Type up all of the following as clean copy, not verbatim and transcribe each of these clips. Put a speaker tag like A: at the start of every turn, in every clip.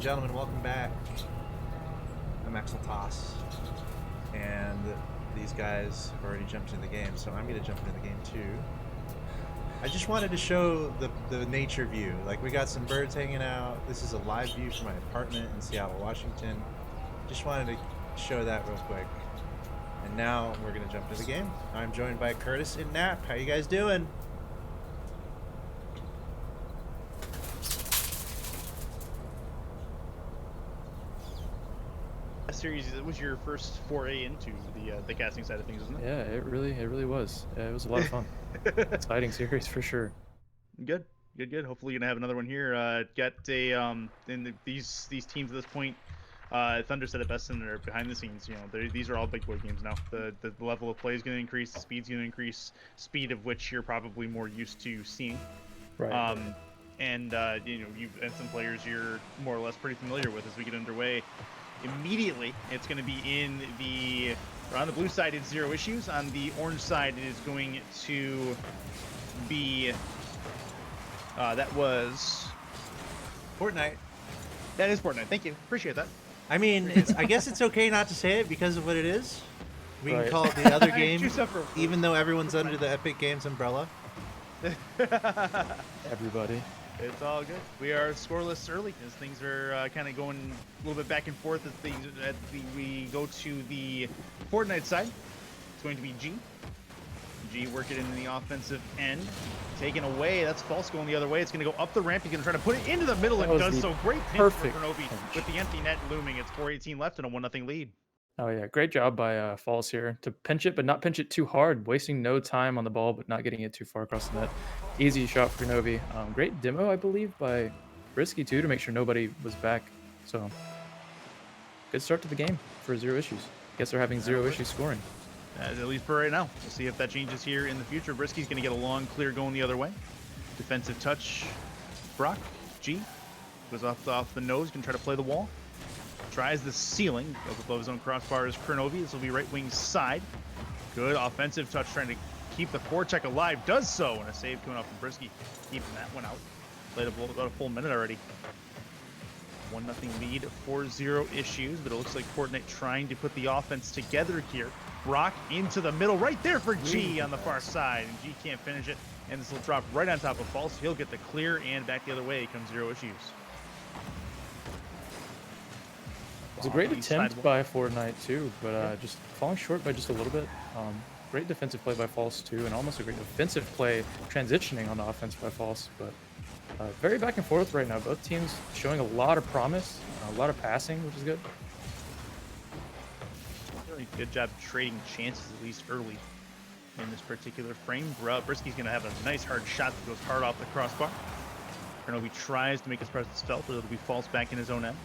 A: gentlemen, welcome back. I'm Axel Toss, and these guys have already jumped into the game, so I'm going to jump into the game too. I just wanted to show the nature view. Like, we got some birds hanging out. This is a live view from my apartment in Seattle, Washington. Just wanted to show that real quick. And now we're going to jump into the game. I'm joined by Curtis and Nap. How you guys doing?
B: Series, it was your first foray into the casting side of things, isn't it?
C: Yeah, it really was. It was a lot of fun. Exciting series for sure.
B: Good. Hopefully, you're gonna have another one here. Got a these teams at this point. Thunder said it best in their behind the scenes. You know, these are all big boy games now. The level of play is going to increase. The speed's going to increase. Speed of which you're probably more used to seeing.
C: Right.
B: And you know, and some players you're more or less pretty familiar with as we get underway. Immediately, it's going to be on the blue side, it's zero issues. On the orange side, it is going to be that was
A: Fortnite.
B: That is Fortnite. Thank you. Appreciate that.
A: I mean, I guess it's okay not to say it because of what it is. We can
C: Right.
A: call it the other game,
B: Separate.
A: even though everyone's under the Epic Games umbrella.
C: Everybody.
B: It's all good. We are scoreless early as things are kind of going a little bit back and forth we go to the Fortnite side. It's going to be G. G working in the offensive end. Taken away. That's false going the other way. It's going to go up the ramp. He's going to try to put it into the middle and does so. Great pinch for Kronovi with the empty net looming. It's 4:18 left and a 1-0 lead.
C: Oh yeah, great job by Falls here to pinch it, but not pinch it too hard, wasting no time on the ball, but not getting it too far across the net. Easy shot for Kronovi. Great demo, I believe, by Brisky too, to make sure nobody was back. So good start to the game for zero issues. Guess they're having zero issues scoring.
B: At least for right now. We'll see if that changes here in the future. Brisky's going to get a long clear going the other way. Defensive touch. Brock. G. Goes off the nose. Going to try to play the wall. Tries the ceiling. Goes above his own crossbar is Kronovi. This will be right wing side. Good offensive touch. Trying to keep the forecheck alive. Does so. And a save coming off from Brisky. Keeping that one out. Played about a full minute already. 1-0 lead for zero issues. But it looks like Fortnite trying to put the offense together here. Brock into the middle, right there for G on the far side, and G can't finish it, and this will drop right on top of False. He'll get the clear, and back the other way comes zero issues.
C: It's a great attempt by Fortnite too, but just falling short by just a little bit. Great defensive play by False too, and almost a great defensive play transitioning on the offense by False, but very back and forth right now. Both teams showing a lot of promise, a lot of passing, which is good.
B: Good job trading chances, at least early in this particular frame. Brisky's going to have a nice hard shot that goes hard off the crossbar. Kronovi tries to make his presence felt, but it'll be False back in his own end.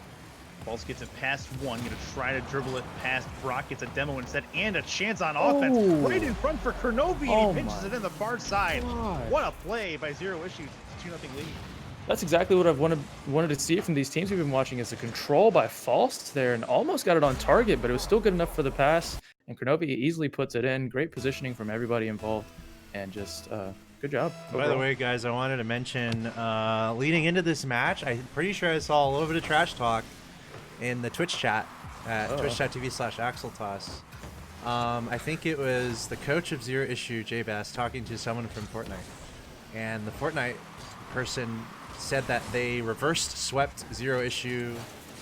B: False gets it past one, going to try to dribble it past Brock, gets a demo instead, and a chance on offense. Right in front for Kronovi, and he pinches it in the far side.
C: God.
B: What a play by zero issues. It's a 2-0 lead.
C: That's exactly what I've wanted to see from these teams we've been watching, is the control by False there, and almost got it on target, but it was still good enough for the pass, and Kronovi easily puts it in. Great positioning from everybody involved, and just good job overall.
A: By the way, guys, I wanted to mention, leading into this match, I'm pretty sure I saw a little bit of trash talk in the Twitch chat at twitch.tv/AxelToss. I think it was the coach of Zero Issue, JBass, talking to someone from Fortnite, and the Fortnite person said that they reversed swept Zero Issue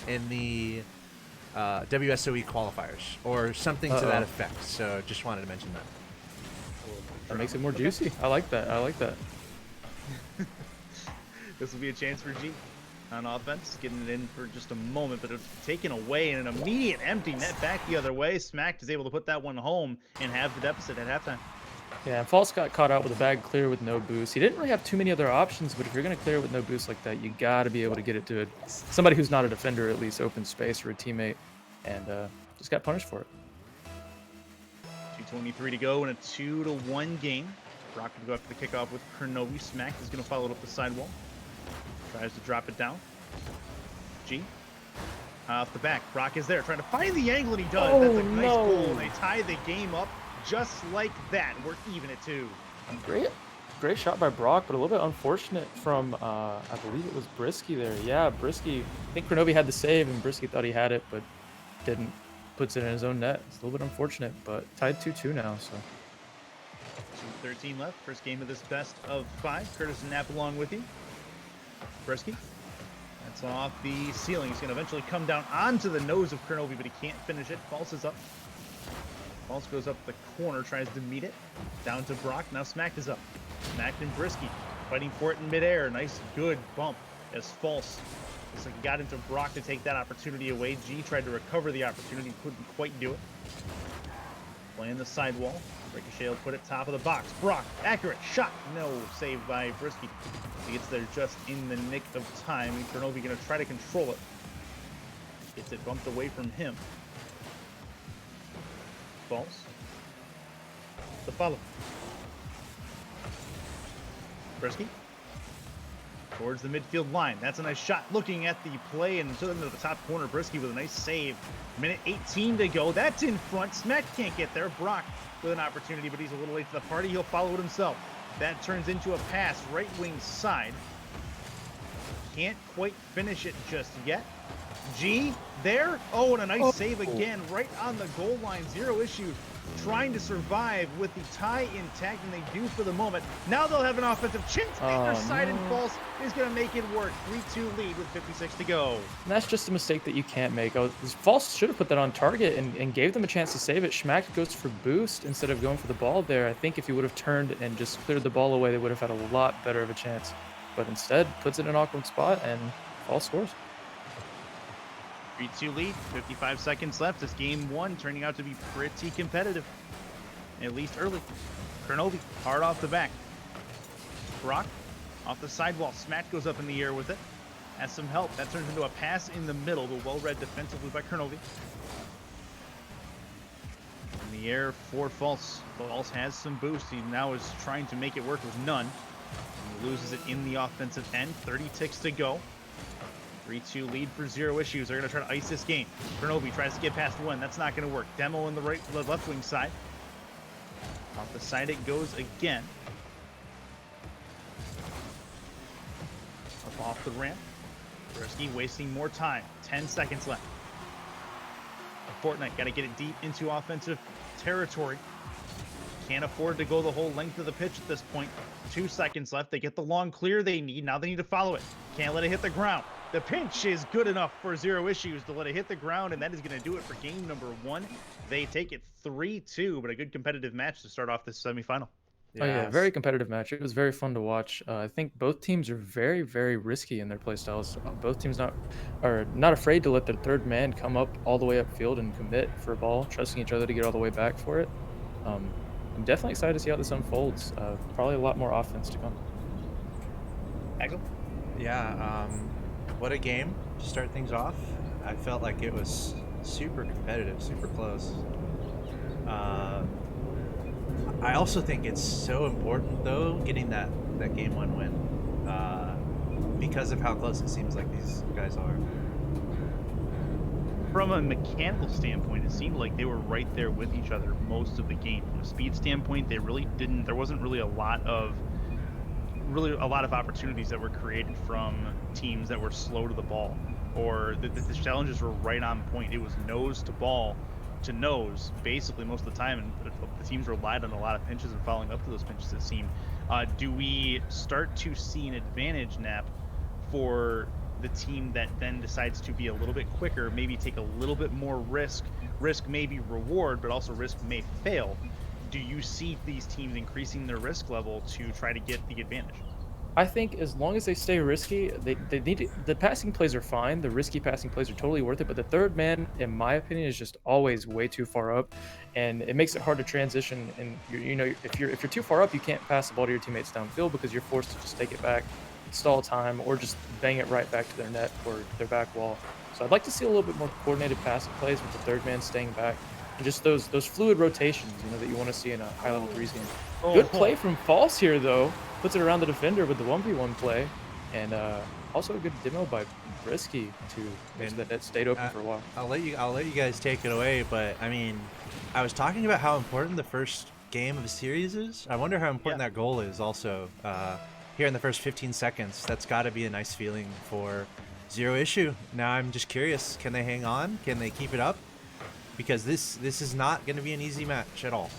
A: in the WSOE qualifiers or something to that effect. So just wanted to mention that.
C: That makes it more juicy. I like that.
B: This will be a chance for G on offense, getting it in for just a moment, but it's taken away and an immediate empty net back the other way. Smacked is able to put that one home and have the deficit at halftime.
C: Yeah, and False got caught out with a bag clear with no boost. He didn't really have too many other options, but if you're going to clear with no boost like that, you got to be able to get it to somebody who's not a defender, at least open space, or a teammate, and just got punished for it.
B: 2:23 to go in a 2-1 game. Brock will go after the kickoff with Kronovi. Smack is going to follow it up the sidewall. Tries to drop it down. G. Off the back. Brock is there trying to find the angle, and he does. That's a nice goal. They tie the game up just like that. We're even at 2.
C: Great great shot by Brock, but a little bit unfortunate from, I believe it was Brisky there. Yeah, Brisky. I think Kronovi had the save, and Brisky thought he had it, but didn't. Puts it in his own net. It's a little bit unfortunate, but tied 2-2 now, so.
B: 2:13 left. First game of this best of 5. Curtis and Knapp along with you. Brisky. That's off the ceiling. He's going to eventually come down onto the nose of Kronovi, but he can't finish it. False is up. False goes up the corner, tries to meet it. Down to Brock. Now Smacked is up. Smacked and Brisky fighting for it in midair. Nice, good bump as False. Looks like he got into Brock to take that opportunity away. G tried to recover the opportunity, couldn't quite do it. Playing the sidewall. Ricochet will put it top of the box. Brock, accurate shot. No, saved by Brisky. He gets there just in the nick of time. And Kronovi going to try to control it. Gets it bumped away from him. False. The follow. Brisky. Towards the midfield line. That's a nice shot. Looking at the play and to the top corner. Brisky with a nice save. Minute 18 to go. That's in front. Smack can't get there. Brock with an opportunity, but he's a little late to the party. He'll follow it himself. That turns into a pass. Right wing side. Can't quite finish it just yet. G there. Oh, and a nice save again. Right on the goal line. Zero issues. Trying to survive with the tie intact, and they do for the moment. Now they'll have an offensive chance. Either side and False is going to make it work. 3-2 lead with 56 to go.
C: And that's just a mistake that you can't make. False should have put that on target and gave them a chance to save it. Schmack goes for boost instead of going for the ball there. I think if he would have turned and just cleared the ball away, they would have had a lot better of a chance. But instead, puts it in an awkward spot, and False scores.
B: 3-2 lead, 55 seconds left. This game 1 turning out to be pretty competitive, at least early. Kronovi, hard off the back. Brock, off the sidewall. Smack goes up in the air with it. Has some help. That turns into a pass in the middle, but well read defensively by Kronovi. In the air for False. False has some boost. He now is trying to make it work with none. He loses it in the offensive end. 30 ticks to go. 3-2 lead for Zero Issues. They're going to try to ice this game. Kronovi tries to get past one. That's not going to work. Demo in the left wing side. Off the side it goes again. Up off the ramp. Brisky wasting more time. 10 seconds left. Fortnite got to get it deep into offensive territory. Can't afford to go the whole length of the pitch at this point. 2 seconds left. They get the long clear they need. Now they need to follow it. Can't let it hit the ground. The pinch is good enough for Zero Issues to let it hit the ground, and that is going to do it for game number 1. They take it 3-2, but a good competitive match to start off this semifinal.
C: Yes. Oh yeah, very competitive match. It was very fun to watch. I think both teams are very, very risky in their play styles. Both teams are not afraid to let their third man come up all the way upfield and commit for a ball, trusting each other to get all the way back for it. I'm definitely excited to see how this unfolds. Probably a lot more offense to come.
B: Axel?
A: Yeah, what a game to start things off. I felt like it was super competitive, super close. I also think it's so important, though, getting that game 1 win because of how close it seems like these guys are.
B: From a mechanical standpoint, it seemed like they were right there with each other most of the game. From a speed standpoint, they really didn't. There wasn't really a lot of opportunities that were created from teams that were slow to the ball, or the challenges were right on point. It was nose to ball to nose basically most of the time, and the teams relied on a lot of pinches and following up to those pinches, it seemed. Do we start to see an advantage, Knapp, for the team that then decides to be a little bit quicker, maybe take a little bit more risk may be reward, but also risk may fail? Do you see these teams increasing their risk level to try to get the advantage?
C: I think as long as they stay risky, they need to, the passing plays are fine. The risky passing plays are totally worth it. But the third man, in my opinion, is just always way too far up, and it makes it hard to transition. And if you're too far up, you can't pass the ball to your teammates downfield because you're forced to just take it back, stall time, or just bang it right back to their net or their back wall. So I'd like to see a little bit more coordinated passing plays with the third man staying back. And just those fluid rotations, that you want to see in a high-level threes game. Good play from False here, though. Puts it around the defender with the 1v1 play. And also a good demo by Brisky to make sure that net stayed open for a while.
A: I'll let you guys take it away, but I mean, I was talking about how important the first game of a series is. I wonder how important that goal is also here in the first 15 seconds. That's got to be a nice feeling for Zero Issue. Now I'm just curious, can they hang on? Can they keep it up? Because this is not going to be an easy match at all.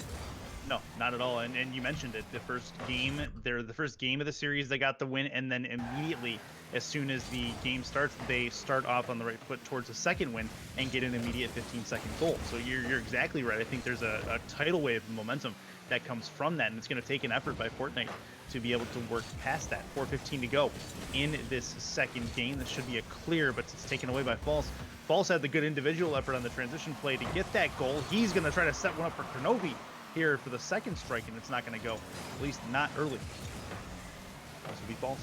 B: No, not at all. And you mentioned it. The first game, they're the first game of the series. They got the win, and then immediately, as soon as the game starts, they start off on the right foot towards the second win and get an immediate 15-second goal. So you're exactly right. I think there's a tidal wave of momentum that comes from that, and it's going to take an effort by Fortnite to be able to work past that. 4:15 to go in this second game. This should be a clear, but it's taken away by False. False had the good individual effort on the transition play to get that goal. He's going to try to set one up for Kronovi here for the second strike, and it's not going to go, at least not early. This will be False.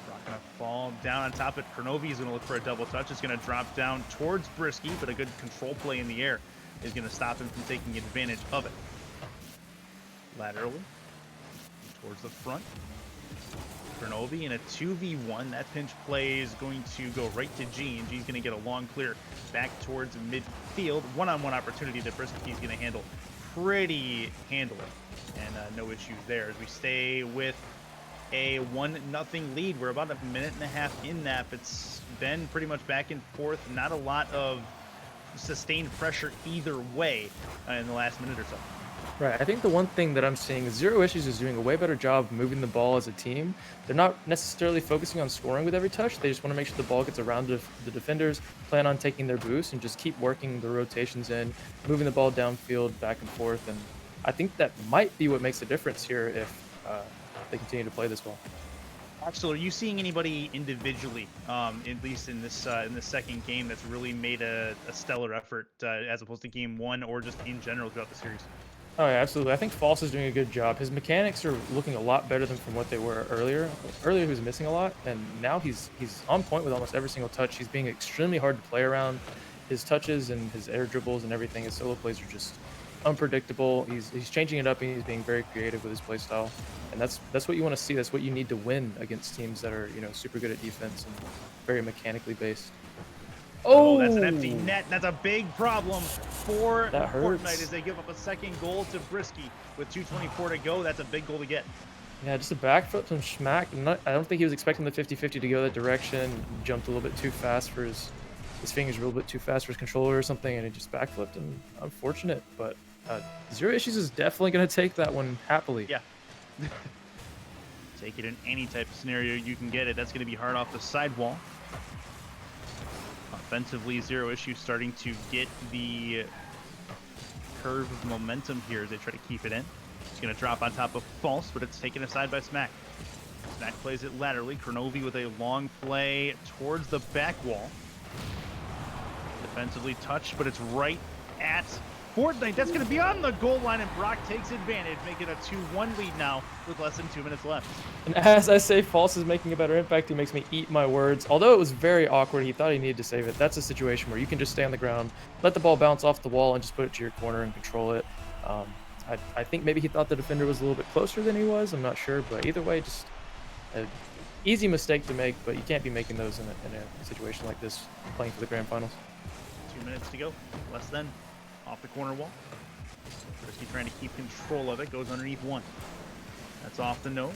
B: Rock going to fall down on top of it. Kronovi is going to look for a double touch. It's going to drop down towards Brisky, but a good control play in the air is going to stop him from taking advantage of it. Laterally towards the front. Kronovi in a 2v1. That pinch play is going to go right to G, and G's going to get a long clear back towards midfield. One-on-one opportunity that Brisky's going to handle pretty handily, and no issues there as we stay with a 1-0 lead. We're about a minute and a half in that. It's been pretty much back and forth. Not a lot of sustained pressure either way in the last minute or so.
C: Right. I think the one thing that I'm seeing is Zero Issues is doing a way better job moving the ball as a team. They're not necessarily focusing on scoring with every touch. They just want to make sure the ball gets around the defenders, plan on taking their boost, and just keep working the rotations in, moving the ball downfield, back and forth. And I think that might be what makes a difference here if they continue to play this well.
B: Axel, are you seeing anybody individually, at least in this second game, that's really made a stellar effort as opposed to game one or just in general throughout the series?
C: Oh, yeah, absolutely. I think False is doing a good job. His mechanics are looking a lot better than from what they were earlier. Earlier, he was missing a lot, and now he's on point with almost every single touch. He's being extremely hard to play around. His touches and his air dribbles and everything, his solo plays are just unpredictable. He's changing it up, and he's being very creative with his play style. And that's what you want to see. That's what you need to win against teams that are, super good at defense and very mechanically based.
B: Oh, that's an empty net. That's a big problem for Fortnite as they give up a second goal to Brisky with 2:24 to go. That's a big goal to get.
C: Yeah, just a back flip from Schmack. I don't think he was expecting the 50-50 to go that direction. He jumped a little bit too fast for his fingers, a little bit too fast for his controller or something, and he just backflipped. And unfortunate, but Zero Issues is definitely going to take that one happily.
B: Yeah. Take it in any type of scenario you can get it. That's going to be hard off the sidewall. Offensively, Zero Issue starting to get the curve of momentum here as they try to keep it in. It's going to drop on top of False, but it's taken aside by Smack. Smack plays it laterally. Kronovi with a long play towards the back wall. Defensively touched, but it's right at Fortnite. That's going to be on the goal line, and Brock takes advantage, making a 2-1 lead now with less than 2 minutes left.
C: And as I say, False is making a better impact. He makes me eat my words. Although it was very awkward, he thought he needed to save it. That's a situation where you can just stay on the ground, let the ball bounce off the wall, and just put it to your corner and control it. I think maybe he thought the defender was a little bit closer than he was. I'm not sure, but either way, just an easy mistake to make, but you can't be making those in a situation like this, playing for the grand finals.
B: 2 minutes to go, less than. Off the corner wall. Brisky trying to keep control of it. Goes underneath one. That's off the nose.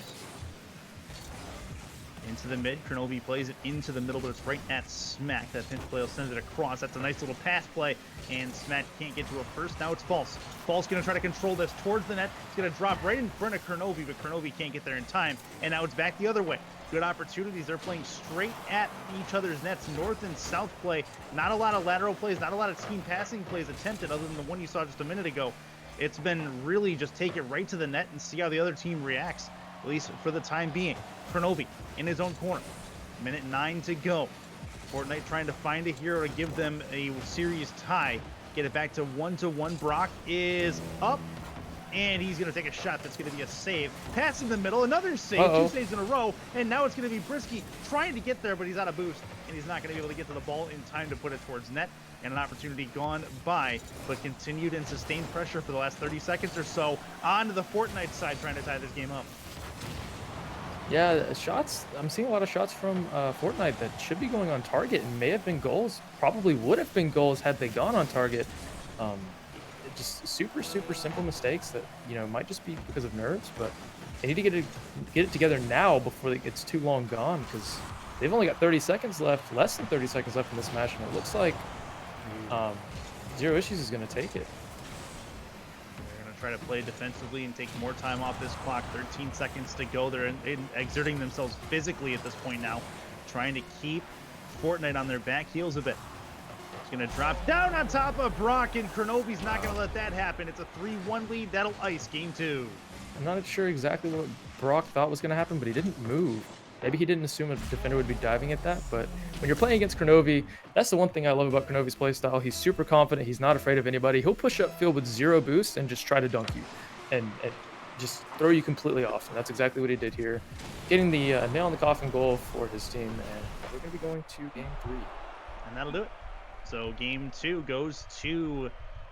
B: Into the mid. Kronovi plays it into the middle, but it's right at Smack. That pinch play will send it across. That's a nice little pass play, and Smack can't get to it first. Now it's False. False going to try to control this towards the net. It's going to drop right in front of Kronovi, but Kronovi can't get there in time, and now it's back the other way. Good opportunities. They're playing straight at each other's nets, north and south play. Not a lot of lateral plays, not a lot of team passing plays attempted other than the one you saw just a minute ago. It's been really just take it right to the net and see how the other team reacts, at least for the time being. Kronovi in his own corner. Minute 9 to go. Fortnite trying to find a hero to give them a series tie. Get it back to 1-1. Brock is up. And he's going to take a shot that's going to be a save. Pass in the middle, another save, 2 saves in a row, and now it's going to be Brisky trying to get there, but he's out of boost, and he's not going to be able to get to the ball in time to put it towards net, and an opportunity gone by, but continued and sustained pressure for the last 30 seconds or so on to the Fortnite side trying to tie this game up.
C: Yeah, shots. I'm seeing a lot of shots from Fortnite that should be going on target and may have been goals. Probably would have been goals had they gone on target. just super, super simple mistakes that, might just be because of nerves, but they need to get it together now before it gets too long gone because they've only got 30 seconds left, less than 30 seconds left in this match, and it looks like um, Zero Issues is going to take it.
B: They're going to try to play defensively and take more time off this clock. 13 seconds to go. They're exerting themselves physically at this point now, trying to keep Fortnite on their back heels a bit. It's going to drop down on top of Brock, and Kronovi's not going to let that happen. It's a 3-1 lead. That'll ice game 2.
C: I'm not sure exactly what Brock thought was going to happen, but he didn't move. Maybe he didn't assume a defender would be diving at that, but when you're playing against Kronovi, that's the one thing I love about Kronovi's playstyle. He's super confident. He's not afraid of anybody. He'll push up field with 0 boost and just try to dunk you and just throw you completely off. And that's exactly what he did here, getting the nail in the coffin goal for his team. And we're going to be going to game 3.
B: And that'll do it. So game 2 goes to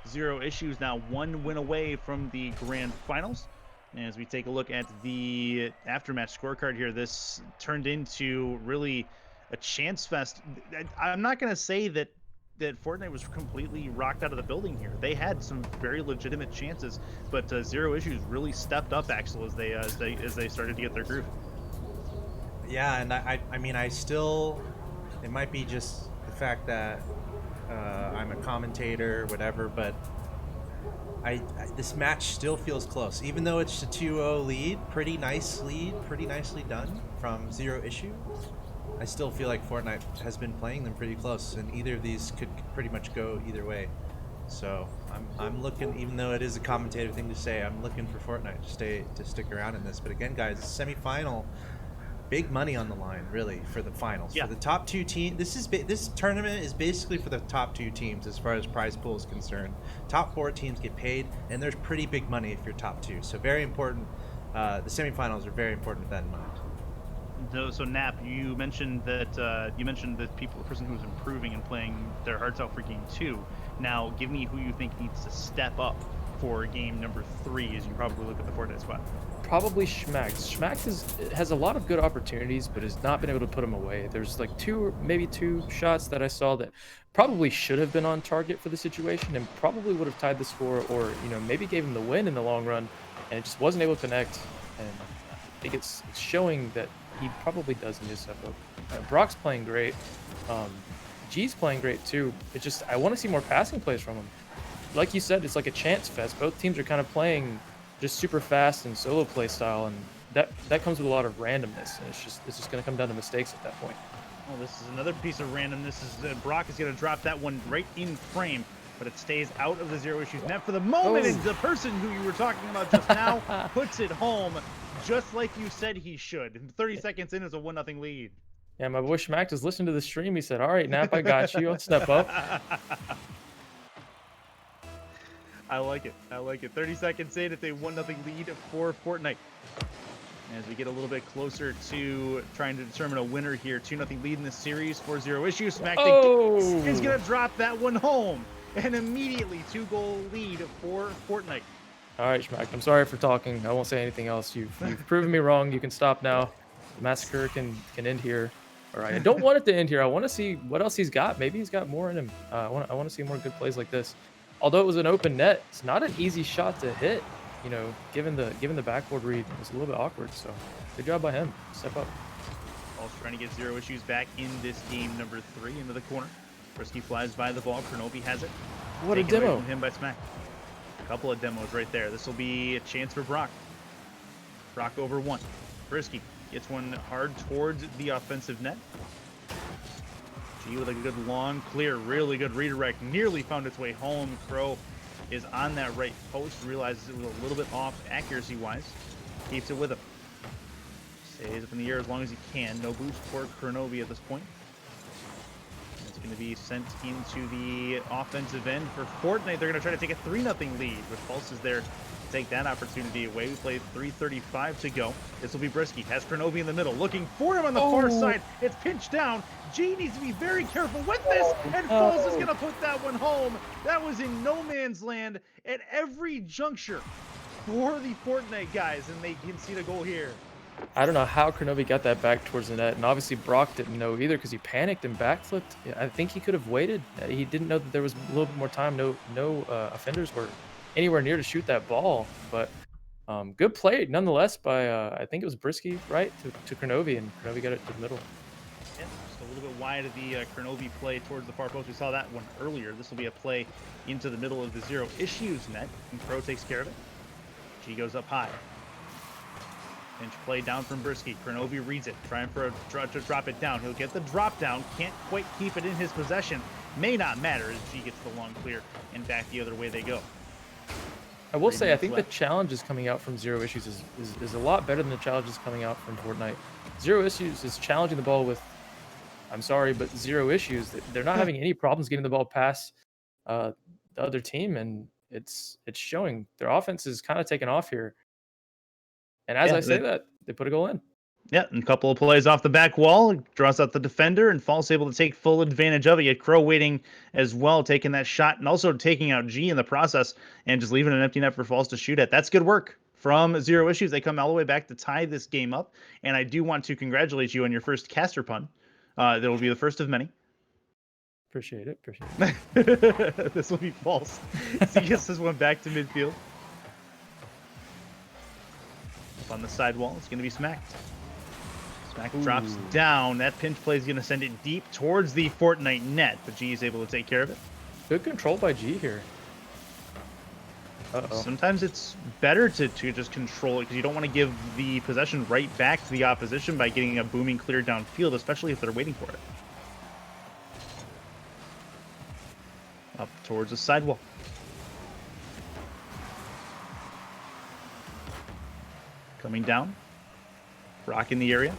B: Zero Issues, now 1 win away from the grand finals. As we take a look at the aftermatch scorecard here, this turned into really a chance fest. I'm not going to say that Fortnite was completely rocked out of the building here. They had some very legitimate chances, but Zero Issues really stepped up, Axel, as they started to get their groove.
A: Yeah, and I mean, I still, it might be just the fact that I'm a commentator, whatever, but this match still feels close, even though it's a 2-0 lead. Pretty nice lead, pretty nicely done from Zero Issue. I still feel like Fortnite has been playing them pretty close, and either of these could pretty much go either way. So I'm looking, even though it is a commentator thing to say, I'm looking for Fortnite to stick around in this. But again, guys, semifinal. Big money on the line, really, for the finals.
B: Yeah.
A: For the top 2 teams, this tournament is basically for the top 2 teams as far as prize pool is concerned. Top 4 teams get paid, and there's pretty big money if you're top 2. So very important. The semifinals are very important with that in mind.
B: So Nap, you mentioned that the person who's improving and playing their hearts out for game 2. Now, give me who you think needs to step up for game number 3 as you probably look at the Fortnite squad.
C: Probably Schmack. Schmack has a lot of good opportunities, but has not been able to put them away. There's like maybe two shots that I saw that probably should have been on target for the situation and probably would have tied the score, or maybe gave him the win in the long run, and it just wasn't able to connect. And I think it's showing that he probably does need to step up. Brock's playing great. G's playing great too. It's just I want to see more passing plays from him. Like you said, it's like a chance fest. Both teams are kind of playing just super fast and solo play style, and that comes with a lot of randomness, and it's just going to come down to mistakes at that point.
B: Well, this is another piece of randomness. Brock is going to drop that one right in frame, but it stays out of the Zero Issues net for the moment, and the person who you were talking about just now puts it home, just like you said he should. 30 seconds in is a 1-0 lead.
C: Yeah, my boy Schmack just listened to the stream. He said, "All right, Nap, I got you. I'll step up."
B: I like it. 30 seconds in, it's a 1-0 lead for Fortnite. As we get a little bit closer to trying to determine a winner here, 2-0 lead in this series for Zero Issues. Smack is going to drop that one home, and immediately 2-goal lead for Fortnite.
C: All right, Schmack, I'm sorry for talking. I won't say anything else. You've proven me wrong. You can stop now. The massacre can end here. All right, I don't want it to end here. I want to see what else he's got. Maybe he's got more in him. I want to see more good plays like this. Although it was an open net, it's not an easy shot to hit. Given the backboard read, it was a little bit awkward. So good job by him. Step up.
B: Also trying to get Zero Issues back in this game number 3 into the corner. Brisky flies by the ball. Kronovi has it.
C: What a demo!
B: Away from him by Smack. A couple of demos right there. This will be a chance for Brock. Brock over 1. Brisky gets one hard towards the offensive net. G with a good long clear, really good redirect, nearly found its way home. Crow is on that right post, realizes it was a little bit off accuracy-wise. Keeps it with him. Stays up in the air as long as he can. No boost for Kronovi at this point. It's going to be sent into the offensive end for Fortnite. They're going to try to take a 3-0 lead with Pulse is there. Take that opportunity away. We played 3:35 to go. This will be Brisky. Has Kronovi in the middle. Looking for him on the far side. It's pinched down. G needs to be very careful with this. And Falls is going to put that one home. That was in no man's land at every juncture for the Fortnite guys. And they can see the goal here.
C: I don't know how Kronovi got that back towards the net. And obviously Brock didn't know either because he panicked and backflipped. I think he could have waited. He didn't know that there was a little bit more time. No offenders were anywhere near to shoot that ball. But good play nonetheless by I think it was Brisky, right, to Kronovi, and Kronovi got it to the middle.
B: Yeah, just a little bit wide of the Kronovi play towards the far post. We saw that one earlier. This will be a play into the middle of the Zero Issues net, and Crow takes care of it. G goes up high. Pinch play down from Brisky. Kronovi reads it, trying to drop it down. He'll get the drop down, can't quite keep it in his possession. May not matter as G gets the long clear, and back the other way they go.
C: I will
B: 3
C: say, I
B: minutes
C: think
B: left.
C: the challenges coming out from Zero Issues is a lot better than the challenges coming out from Fortnite. Zero Issues is challenging the ball with, I'm sorry, but Zero Issues. They're not having any problems getting the ball past the other team, and it's showing. Their offense is kind of taking off here. And as
B: Yeah,
C: I say that, they put a goal in.
B: Yeah, and a couple of plays off the back wall, draws out the defender, and False able to take full advantage of it. Yet Crow waiting as well, taking that shot, and also taking out G in the process, and just leaving an empty net for False to shoot at. That's good work from Zero Issues. They come all the way back to tie this game up, and I do want to congratulate you on your first caster pun. That will be the first of many.
C: Appreciate it. Appreciate it.
B: This will be False. So he gets this one back to midfield. Up on the sidewall, it's going to be smacked. Smack drops down. That pinch play is going to send it deep towards the Fortnite net, but G is able to take care of it.
C: Good control by G here. Uh-oh.
B: Sometimes it's better to just control it because you don't want to give the possession right back to the opposition by getting a booming clear downfield, especially if they're waiting for it. Up towards the sidewall. Coming down. Rock in the area.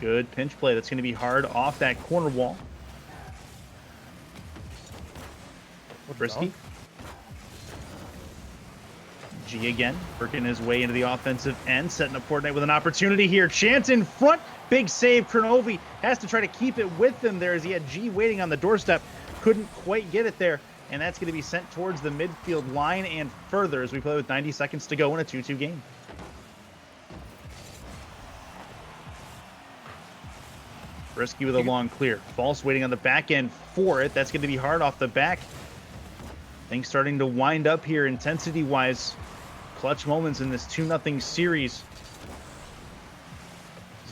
B: Good pinch play. That's going to be hard off that corner wall. Brisky. G again, working his way into the offensive end, setting up Fortnite with an opportunity here. Chance in front. Big save. Kronovi has to try to keep it with him there as he had G waiting on the doorstep. Couldn't quite get it there. And that's going to be sent towards the midfield line and further as we play with 90 seconds to go in a 2-2 game. Brisky with a long clear. False waiting on the back end for it. That's going to be hard off the back. Things starting to wind up here intensity-wise. Clutch moments in this 2-0 series.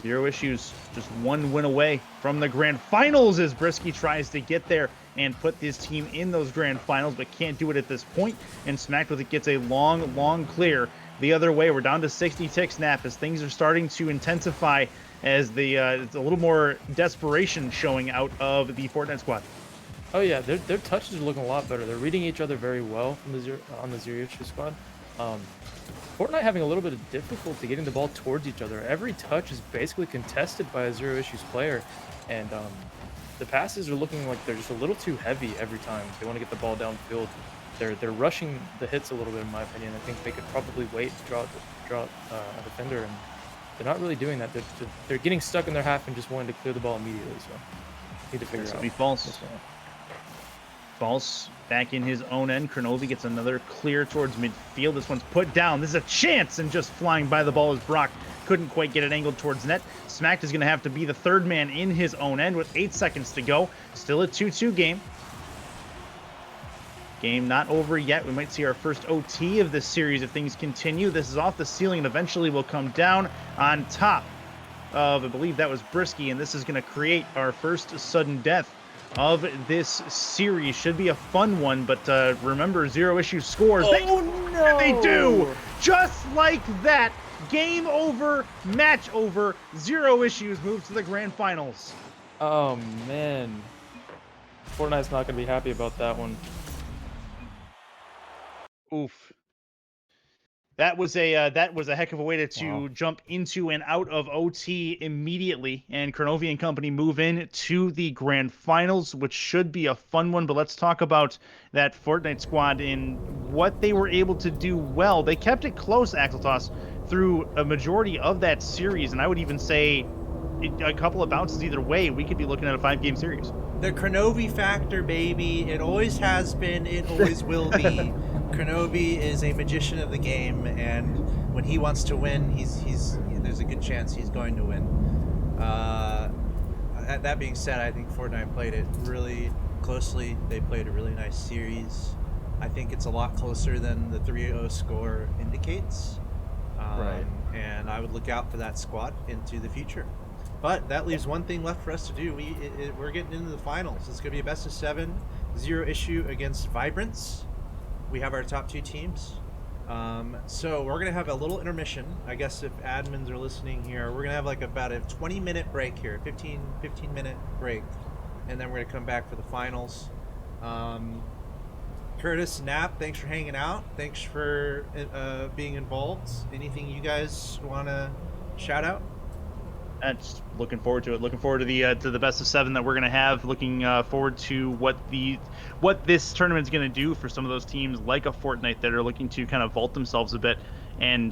B: Zero Issues just one win away from the grand finals as Brisky tries to get there and put this team in those grand finals, but can't do it at this point. And Smacked with it gets a long clear the other way. We're down to 60 ticks snap as things are starting to intensify as it's a little more desperation showing out of the Fortnite squad.
C: Oh yeah, their touches are looking a lot better. They're reading each other very well from on the Zero Issue squad. Fortnite having a little bit of difficulty getting the ball towards each other. Every touch is basically contested by a Zero Issues player, and the passes are looking like they're just a little too heavy every time. They want to get the ball downfield. They're rushing the hits a little bit, in my opinion. I think they could probably wait to draw a defender, and they're not really doing that. They're getting stuck in their half and just wanting to clear the ball immediately. So need to figure
B: This
C: out.
B: will be False. False back in his own end. Kronovi gets another clear towards midfield. This one's put down. This is a chance, and just flying by the ball as Brock couldn't quite get it angled towards net. Smacked is going to have to be the third man in his own end with 8 seconds to go. Still a 2-2 game. Game not over yet. We might see our first OT of this series if things continue. This is off the ceiling and eventually will come down on top of, I believe that was Brisky, and this is going to create our first sudden death of this series. Should be a fun one, but remember, Zero Issue scores.
C: Oh, no!
B: They do! Just like that. Game over, match over. Zero Issues moves to the grand finals.
C: Oh man, Fortnite's not going to be happy about that one.
B: Oof. That was a heck of a way to jump into and out of OT immediately, and Kronovi and company move in to the grand finals, which should be a fun one. But let's talk about that Fortnite squad and what they were able to do well. They kept it close, Axeltoss, through a majority of that series, and I would even say a couple of bounces either way, we could be looking at a 5-game series.
A: The Kronovi factor, baby. It always has been. It always will be. Kronovi is a magician of the game, and when he wants to win, there's a good chance he's going to win. That being said, I think Fortnite played it really closely. They played a really nice series. I think it's a lot closer than the 3-0 score indicates.
C: Right.
A: And I would look out for that squad into the future. But that leaves one thing left for us to do. We're getting into the finals. It's going to be a best of 7, 0 issue against Vibrance. We have our top 2 teams. So we're going to have a little intermission. I guess if admins are listening here, we're going to have like about a 20-minute break here, 15-minute break. And then we're going to come back for the finals. Curtis, Nap, thanks for hanging out. Thanks for being involved. Anything you guys want to shout out?
B: And just looking forward to it. Looking forward to the best of 7 that we're gonna have. Looking forward to what this tournament's gonna do for some of those teams like a Fortnite that are looking to kind of vault themselves a bit and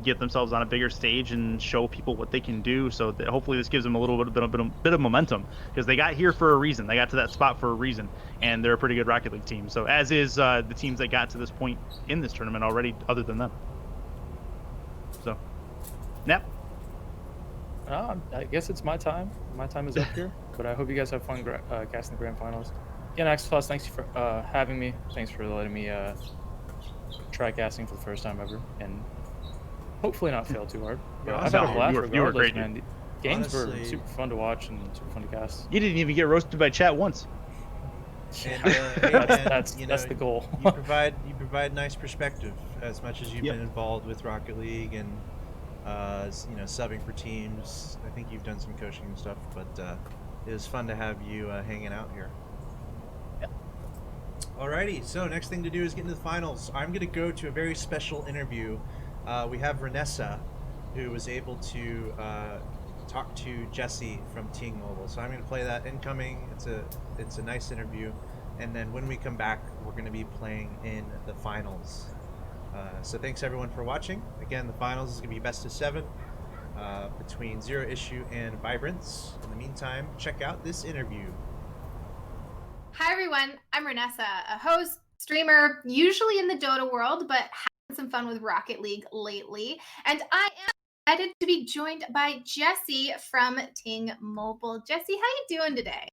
B: get themselves on a bigger stage and show people what they can do. So that hopefully this gives them a little bit of momentum, because they got here for a reason. They got to that spot for a reason, and they're a pretty good Rocket League team. So as is the teams that got to this point in this tournament already, other than them. So, Nap.
C: I guess it's my time. My time is up here, but I hope you guys have fun casting the grand finals. Again, Axel, thanks for having me. Thanks for letting me try casting for the first time ever, and hopefully not fail too hard. But I've had a blast
B: you were
C: regardless,
B: great,
C: man. The games
A: Honestly,
C: were super fun to watch and super fun to cast.
B: You didn't even get roasted by chat once.
A: And,
C: Hey, that's the goal.
A: you provide nice perspective as much as you've
B: Yep.
A: been involved with Rocket League and subbing for teams. I think you've done some coaching and stuff, but it was fun to have you hanging out here.
B: Yep.
A: Alrighty, so next thing to do is get into the finals. I'm going to go to a very special interview. We have Renessa, who was able to talk to Jesse from Ting Mobile. So I'm going to play that incoming. It's a nice interview. And then when we come back, we're going to be playing in the finals. So thanks everyone for watching. Again, the finals is going to be best of 7 between Zero Issue and Vibrance. In the meantime, check out this interview.
D: Hi everyone, I'm Renessa, a host, streamer, usually in the Dota world, but having some fun with Rocket League lately. And I am excited to be joined by Jesse from Ting Mobile. Jesse, how you doing today?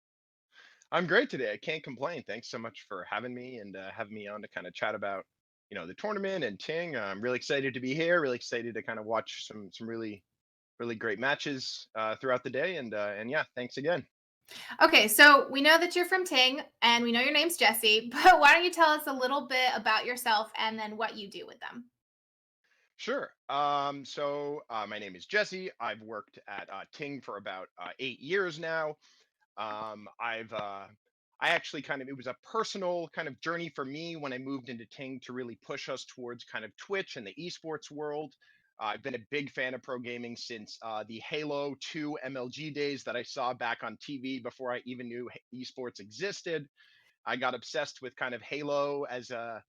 E: I'm great today. I can't complain. Thanks so much for having me and having me on to kind of chat about, the tournament and Ting. I'm really excited to be here. Really excited to kind of watch some really great matches throughout the day. And yeah, thanks again.
D: Okay, so we know that you're from Ting and we know your name's Jesse, but why don't you tell us a little bit about yourself and then what you do with them?
E: Sure. My name is Jesse. I've worked at Ting for about 8 years now. I actually it was a personal kind of journey for me when I moved into Ting to really push us towards kind of Twitch and the esports world. I've been a big fan of pro gaming since the Halo 2 MLG days that I saw back on TV before I even knew esports existed. I got obsessed with kind of Halo as a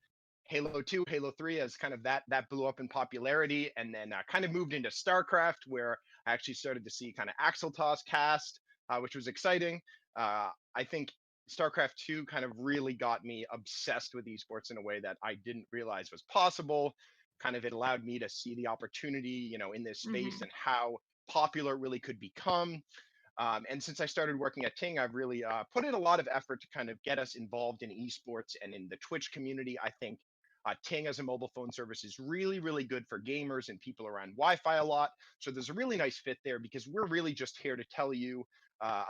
E: Halo 2, Halo 3 as kind of that blew up in popularity, and then kind of moved into StarCraft, where I actually started to see kind of Axeltos cast, which was exciting. I think StarCraft 2 kind of really got me obsessed with esports in a way that I didn't realize was possible. Kind of it allowed me to see the opportunity, in this space and how popular it really could become. And since I started working at Ting, I've really put in a lot of effort to kind of get us involved in esports and in the Twitch community. I think Ting as a mobile phone service is really, really good for gamers and people around Wi-Fi a lot. So there's a really nice fit there, because we're really just here to tell you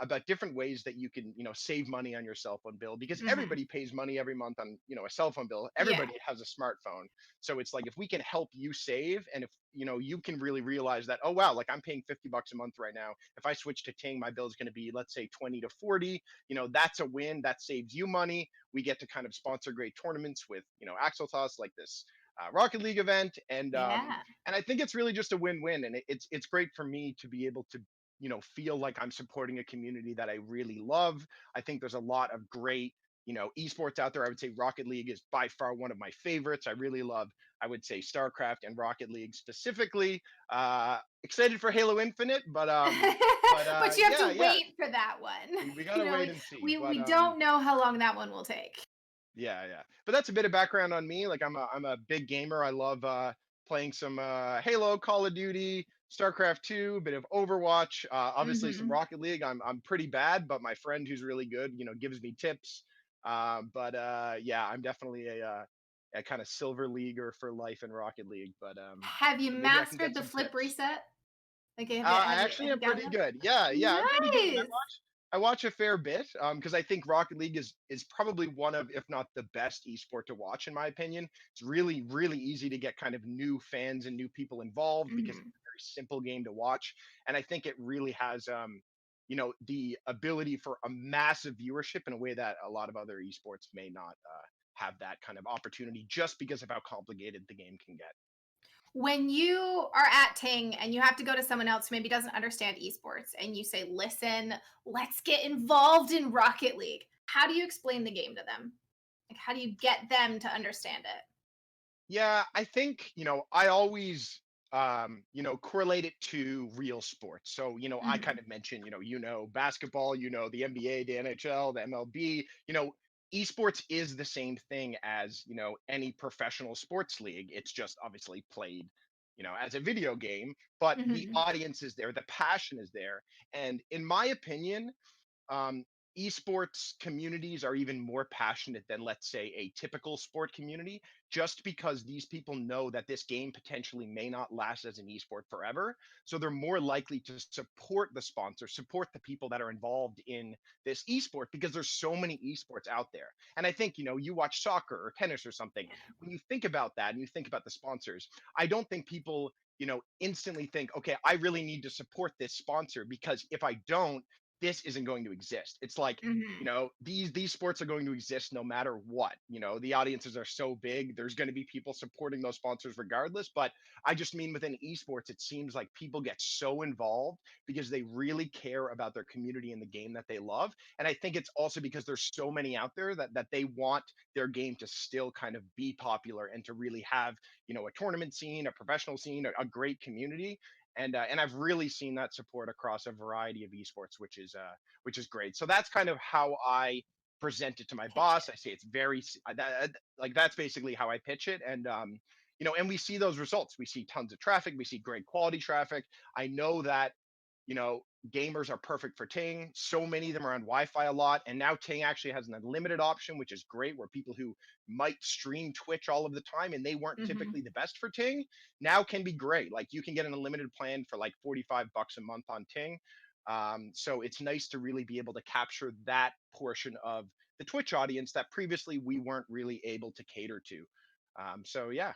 E: about different ways that you can, save money on your cell phone bill, because
D: Mm-hmm.
E: everybody pays money every month on, a cell phone bill.
D: Yeah.
E: Everybody has a smartphone. So it's like, if we can help you save, and if, you can really realize that, oh, wow, like I'm paying $50 a month right now. If I switch to Ting, my bill is going to be, let's say 20 to 40, that's a win. That saves you money. We get to kind of sponsor great tournaments with, Axeltos, like this Rocket League event.
D: Yeah.
E: And I think it's really just a win-win. And it's great for me to be able to, feel like I'm supporting a community that I really love. I think there's a lot of great, esports out there. I would say Rocket League is by far one of my favorites. I really love, I would say, StarCraft and Rocket League specifically. Excited for Halo Infinite,
D: But you have
E: yeah,
D: to
E: yeah,
D: wait for that one.
E: we
D: You
E: gotta
D: know,
E: wait
D: we,
E: and see.
D: we,
E: But
D: we don't know how long that one will take.
E: Yeah, yeah. But that's a bit of background on me. Like I'm a big gamer. I love playing some Halo, Call of Duty, StarCraft 2, a bit of Overwatch, obviously some
D: Hmm.
E: Rocket League. I'm pretty bad, but my friend who's really good, gives me tips. Yeah, I'm definitely a kind of silver leaguer for life in Rocket League. But
D: Have you
E: maybe I can
D: mastered
E: get
D: the
E: some
D: flip
E: tips.
D: reset? Like,
E: I
D: have
E: actually
D: you
E: am
D: gotten
E: pretty
D: that?
E: good. Yeah, I'm pretty good, and
D: Nice.
E: I watch a fair bit because I think Rocket League is probably one of, if not the best esport to watch in my opinion. It's really easy to get kind of new fans and new people involved because it's
D: Mhm.
E: a very simple game to watch, and I think it really has the ability for a massive viewership in a way that a lot of other esports may not have that kind of opportunity just because of how complicated the game can get.
D: When you are at Ting and you have to go to someone else who maybe doesn't understand esports and you say, listen, let's get involved in Rocket League, how do you explain the game to them? Like, how do you get them to understand it?
E: Yeah, I think, I always correlate it to real sports. So, I kind
D: Mhm.
E: of mentioned, basketball, the NBA, the NHL, the MLB, esports is the same thing as, any professional sports league. It's just obviously played, as a video game, but the
D: Mhm.
E: audience is there, the passion is there. And in my opinion, um, esports communities are even more passionate than, let's say, a typical sport community, just because these people know that this game potentially may not last as an esport forever. So they're more likely to support the sponsor, support the people that are involved in this esport, because there's so many esports out there. And I think, you watch soccer or tennis or something. When you think about that and you think about the sponsors, I don't think people, instantly think, okay, I really need to support this sponsor, because if I don't, this isn't going to exist. It's like,
D: Mhm.
E: these sports are going to exist no matter what. The audiences are so big, there's going to be people supporting those sponsors regardless. But I just mean within esports, it seems like people get so involved because they really care about their community and the game that they love. And I think it's also because there's so many out there that they want their game to still kind of be popular and to really have, a tournament scene, a professional scene, a great community. And I've really seen that support across a variety of esports, which is great. So that's kind of how I present it to my
D: Pitch
E: boss.
D: it.
E: I say it's like that's basically how I pitch it, and and we see those results. We see tons of traffic. We see great quality traffic. I know that you know, gamers are perfect for Ting. So many of them are on Wi-Fi a lot, and now Ting actually has an unlimited option, which is great. Where people who might stream Twitch all of the time and they weren't
D: Mhm.
E: typically the best for Ting now can be great. Like you can get an unlimited plan for like $45 a month on Ting. So it's nice to really be able to capture that portion of the Twitch audience that previously we weren't really able to cater to. So yeah.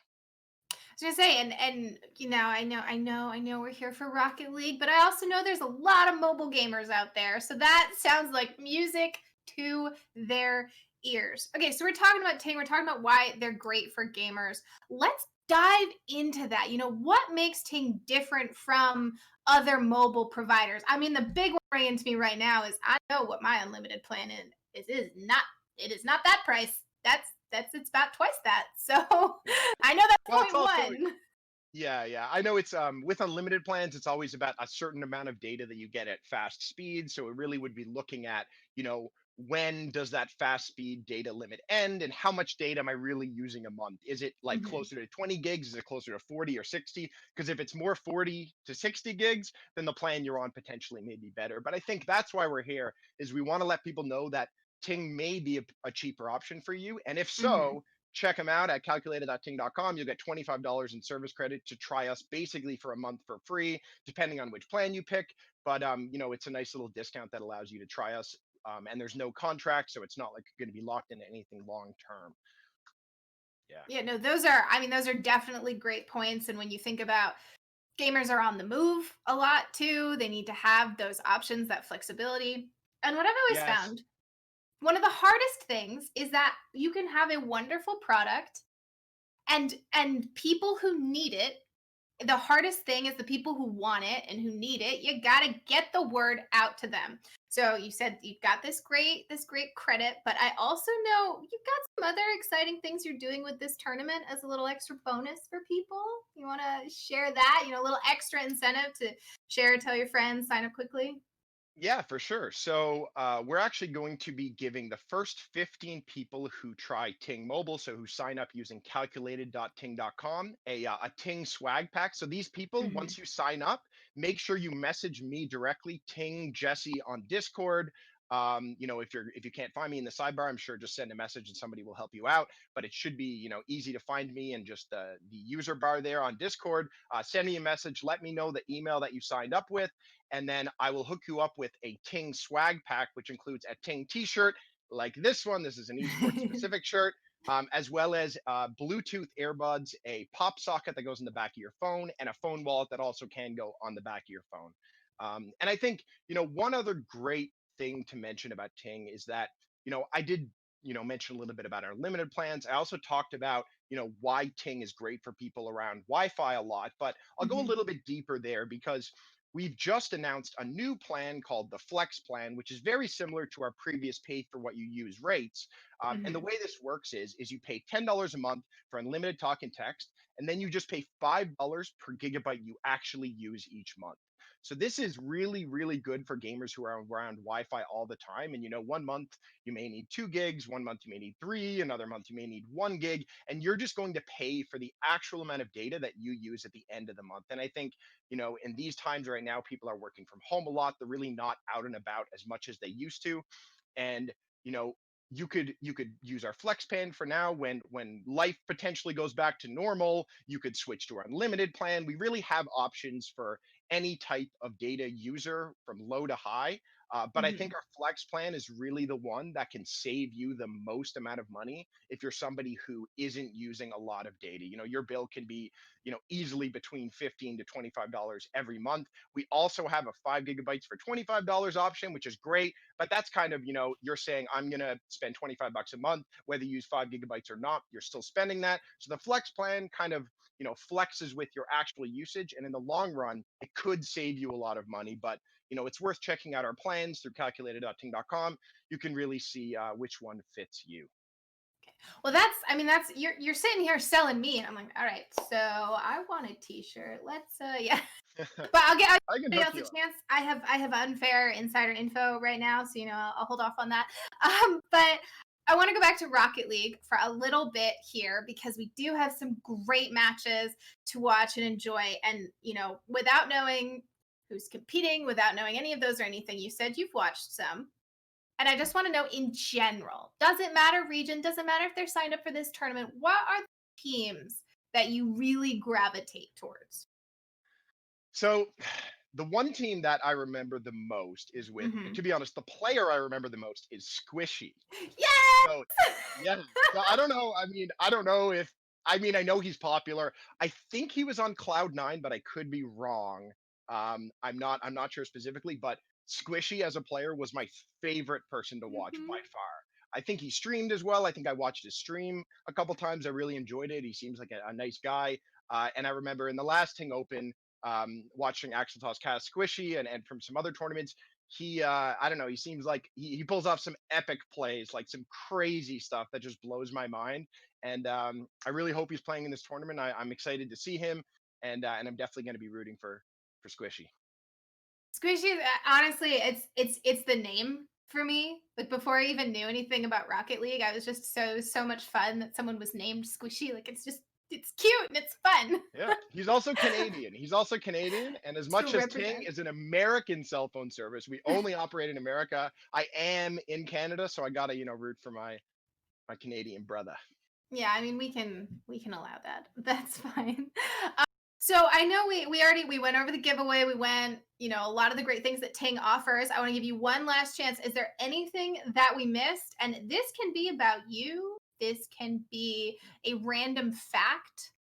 D: I was gonna say, and I know we're here for Rocket League, but I also know there's a lot of mobile gamers out there. So that sounds like music to their ears. Okay, so we're talking about Ting, we're talking about why they're great for gamers. Let's dive into that. What makes Ting different from other mobile providers? I mean, the big one ringing to me right now is I know what my unlimited plan is. It is not that price. That's it's about twice that. So I know that's
E: Well, it's
D: point
E: also
D: one.
E: yeah. I know it's with unlimited plans, it's always about a certain amount of data that you get at fast speed. So it really would be looking at, when does that fast speed data limit end and how much data am I really using a month? Is it like
D: Mhm.
E: closer to 20 gigs? Is it closer to 40 or 60? Because if it's more 40 to 60 gigs, then the plan you're on potentially may be better. But I think that's why we're here, is we want to let people know that Ting may be a cheaper option for you. And if
D: Mhm.
E: so, check them out at calculated.ting.com. You'll get $25 in service credit to try us basically for a month for free, depending on which plan you pick. But it's a nice little discount that allows you to try us. And there's no contract, so it's not like you're going to be locked into anything long term. Yeah.
D: Yeah, no, those are definitely great points. And when you think about gamers are on the move a lot too, they need to have those options, that flexibility. And what I've always
E: Yes.
D: found, one of the hardest things is that you can have a wonderful product and people who need it. The hardest thing is the people who want it and who need it. You got to get the word out to them. So you said you've got this great credit, but I also know you've got some other exciting things you're doing with this tournament as a little extra bonus for people. You want to share that, a little extra incentive to share, tell your friends, sign up quickly.
E: Yeah, for sure. So we're actually going to be giving the first 15 people who try Ting Mobile, so who sign up using calculated.ting.com, a Ting swag pack. So these people,
D: Hmm.
E: once you sign up, make sure you message me directly, Ting Jesse on Discord. if you can't find me in the sidebar, I'm sure just send a message and somebody will help you out. But it should be easy to find me, and just the user bar there on Discord. Send me a message, let me know the email that you signed up with, and then I will hook you up with a Ting swag pack, which includes a Ting T-shirt like this one. This is an esports specific shirt. As well as Bluetooth earbuds, a pop socket that goes in the back of your phone, and a phone wallet that also can go on the back of your phone. And I think, one other great thing to mention about Ting is that, I did, mention a little bit about our limited plans. I also talked about, why Ting is great for people around Wi-Fi a lot, but I'll go a
D: Mhm.
E: little bit deeper there because we've just announced a new plan called the Flex plan, which is very similar to our previous pay for what you use rates. And the
D: Mhm.
E: way this works is you pay $10 a month for unlimited talk and text, and then you just pay $5 per gigabyte you actually use each month. So this is really, really good for gamers who are around Wi-Fi all the time. And one month you may need 2 gigs, one month you may need three, another month you may need 1 gig, and you're just going to pay for the actual amount of data that you use at the end of the month. And I think, in these times right now, people are working from home a lot. They're really not out and about as much as they used to. And you know you could use our flex plan for now. When life potentially goes back to normal, you could switch to our unlimited plan. We really have options for any type of data user from low to high. But I think
D: Mhm.
E: our flex plan is really the one that can save you the most amount of money if you're somebody who isn't using a lot of data. Your bill can be, easily between $15 to $25 every month. We also have a 5 gigabytes for $25 option, which is great. But that's kind of, you're saying I'm going to spend 25 bucks a month, whether you use 5 gigabytes or not, you're still spending that. So the flex plan kind of, flexes with your actual usage. And in the long run, it could save you a lot of money. But, it's worth checking out our plans through calculated.ting.com. You can really see which one fits you.
D: Well, I mean, you're sitting here selling me, and I'm like, all right, so I want a T-shirt. Let's, yeah. But I'll
E: I can
D: give
E: hook
D: else
E: you
D: a
E: up.
D: chance. I have unfair insider info right now, so I'll hold off on that. But I want to go back to Rocket League for a little bit here because we do have some great matches to watch and enjoy. And without knowing who's competing, without knowing any of those or anything, you said you've watched some. And I just want to know in general, doesn't matter region, doesn't matter if they're signed up for this tournament, what are the teams that you really gravitate towards?
E: So the one team that I remember the most is with,
D: Hmm.
E: to be honest, the player I remember the most is Squishy. So
D: Yes!
E: yeah, so I don't know. I mean, I don't know if I know he's popular. I think he was on Cloud9, but I could be wrong. I'm not sure specifically, but Squishy as a player was my favorite person to watch by
D: Hmm.
E: far. I think he streamed as well. I think I watched his stream a couple times. I really enjoyed it. He seems like a nice guy. And I remember in the last Ting Open, watching Axel Toss cast Squishy, and from some other tournaments, he I don't know, he seems like he pulls off some epic plays, like some crazy stuff that just blows my mind. And I really hope he's playing in this tournament. I'm excited to see him, and I'm definitely going to be rooting for Squishy.
D: Squishy, honestly, it's the name for me. Like before I even knew anything about Rocket League, I was just so much fun that someone was named Squishy. Like it's cute and it's fun
E: Yeah, he's also Canadian. He's also Canadian, and as
D: to
E: much as Ting
D: represent.
E: is an American cell phone service, we only operate in America. I am in Canada, so I gotta root for my Canadian brother.
D: Yeah, I mean we can allow that. That's fine. So I know we went over the giveaway. We went, a lot of the great things that Ting offers. I want to give you one last chance. Is there anything that we missed? And this can be about you. This can be a random fact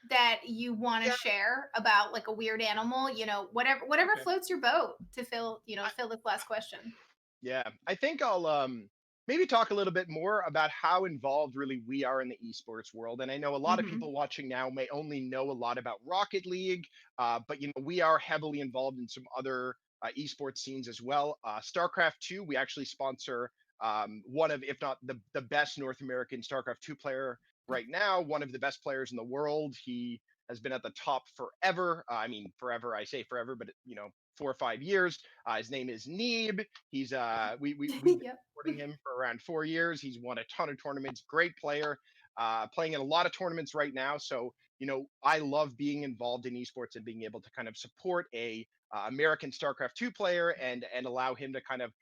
D: that you want to
E: Yeah.
D: share about like a weird animal, whatever
E: Okay.
D: floats your boat to fill,
E: I,
D: fill this last question.
E: Yeah, I think I'll maybe talk a little bit more about how involved really we are in the esports world. And I know a lot of
D: Hmm.
E: people watching now may only know a lot about Rocket League, but we are heavily involved in some other esports scenes as well. StarCraft 2, we actually sponsor one of, if not the best North American StarCraft 2 player right now, one of the best players in the world. He has been at the top forever. I mean, forever. I say forever, but 4 or 5 years. His name is Neeb. He's we've been
D: Yep.
E: supporting him for around 4 years. He's won a ton of tournaments. Great player. Playing in a lot of tournaments right now. So I love being involved in esports and being able to kind of support a American StarCraft 2 player, and allow him to kind of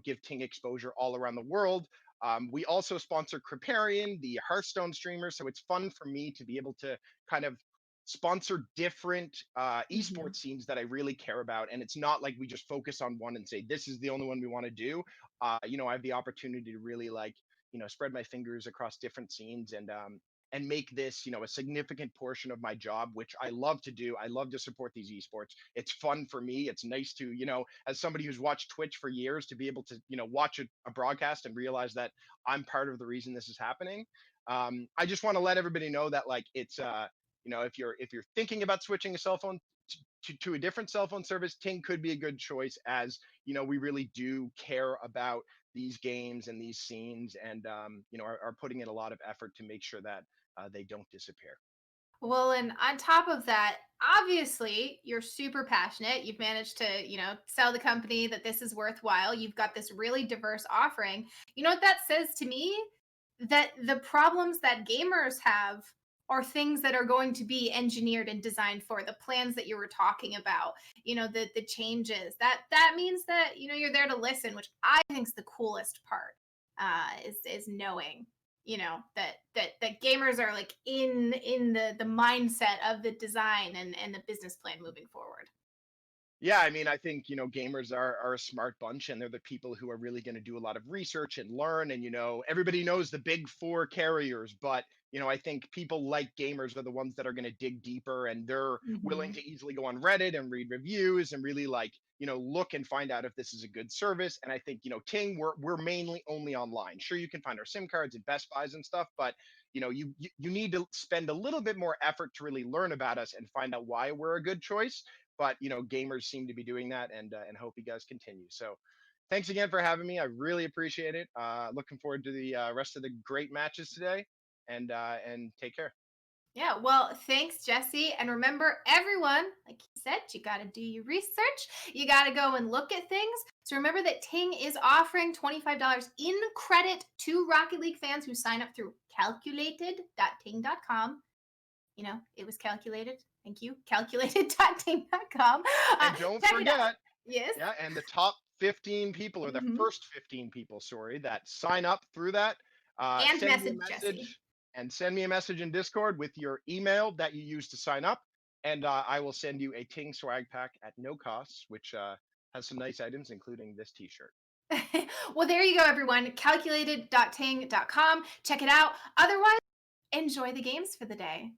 E: give Ting exposure all around the world. We also sponsor Kriparian, the Hearthstone streamer, so it's fun for me to be able to kind of sponsor different esports scenes that I really care about. And it's not like we just focus on one and say, this is the only one we want to do. I have the opportunity to really spread my fingers across different scenes and make this, a significant portion of my job, which I love to do. I love to support these esports. It's fun for me. It's nice to, as somebody who's watched Twitch for years, to be able to, watch a broadcast and realize that I'm part of the reason this is happening. I just want to let everybody know that it's if you're thinking about switching a cell phone to a different cell phone service, Ting could be a good choice, as we really do care about these games and these scenes, and are putting in a lot of effort to make sure that they don't disappear.
D: Well, and on top of that, obviously, you're super passionate. You've managed to, sell the company that this is worthwhile. You've got this really diverse offering. You know what that says to me? That the problems that gamers have are things that are going to be engineered and designed for the plans that you were talking about, the changes. That means that, you're there to listen, which I think is the coolest part, is knowing that gamers are like in the mindset of the design and the business plan moving forward.
E: Yeah, I mean, I think, gamers are a smart bunch, and they're the people who are really going to do a lot of research and learn. And, everybody knows the big four carriers, but, I think people like gamers are the ones that are going to dig deeper, and they're willing to easily go on Reddit and read reviews and really look and find out if this is a good service. And I think, Ting, we're mainly only online. Sure, you can find our SIM cards at Best Buys and stuff, but you need to spend a little bit more effort to really learn about us and find out why we're a good choice. But gamers seem to be doing that, and hope you guys continue. So thanks again for having me. I really appreciate it. Looking forward to the rest of the great matches today, and take care.
D: Yeah, well, thanks, Jesse. And remember, everyone, like he said, you got to do your research. You got to go and look at things. So remember that Ting is offering $25 in credit to Rocket League fans who sign up through calculated.ting.com. It was calculated. Thank you. Calculated.ting.com.
E: And don't forget,
D: yes.
E: Yeah, and the top 15 people, or the first 15 people, sorry, that sign up through that,
D: and
E: send
D: message
E: me a message,
D: Jesse.
E: and send me a message in Discord with your email that you used to sign up, and I will send you a Ting swag pack at no cost, which has some nice items, including this T-shirt.
D: Well, there you go, everyone. Calculated.ting.com. Check it out. Otherwise, enjoy the games for the day.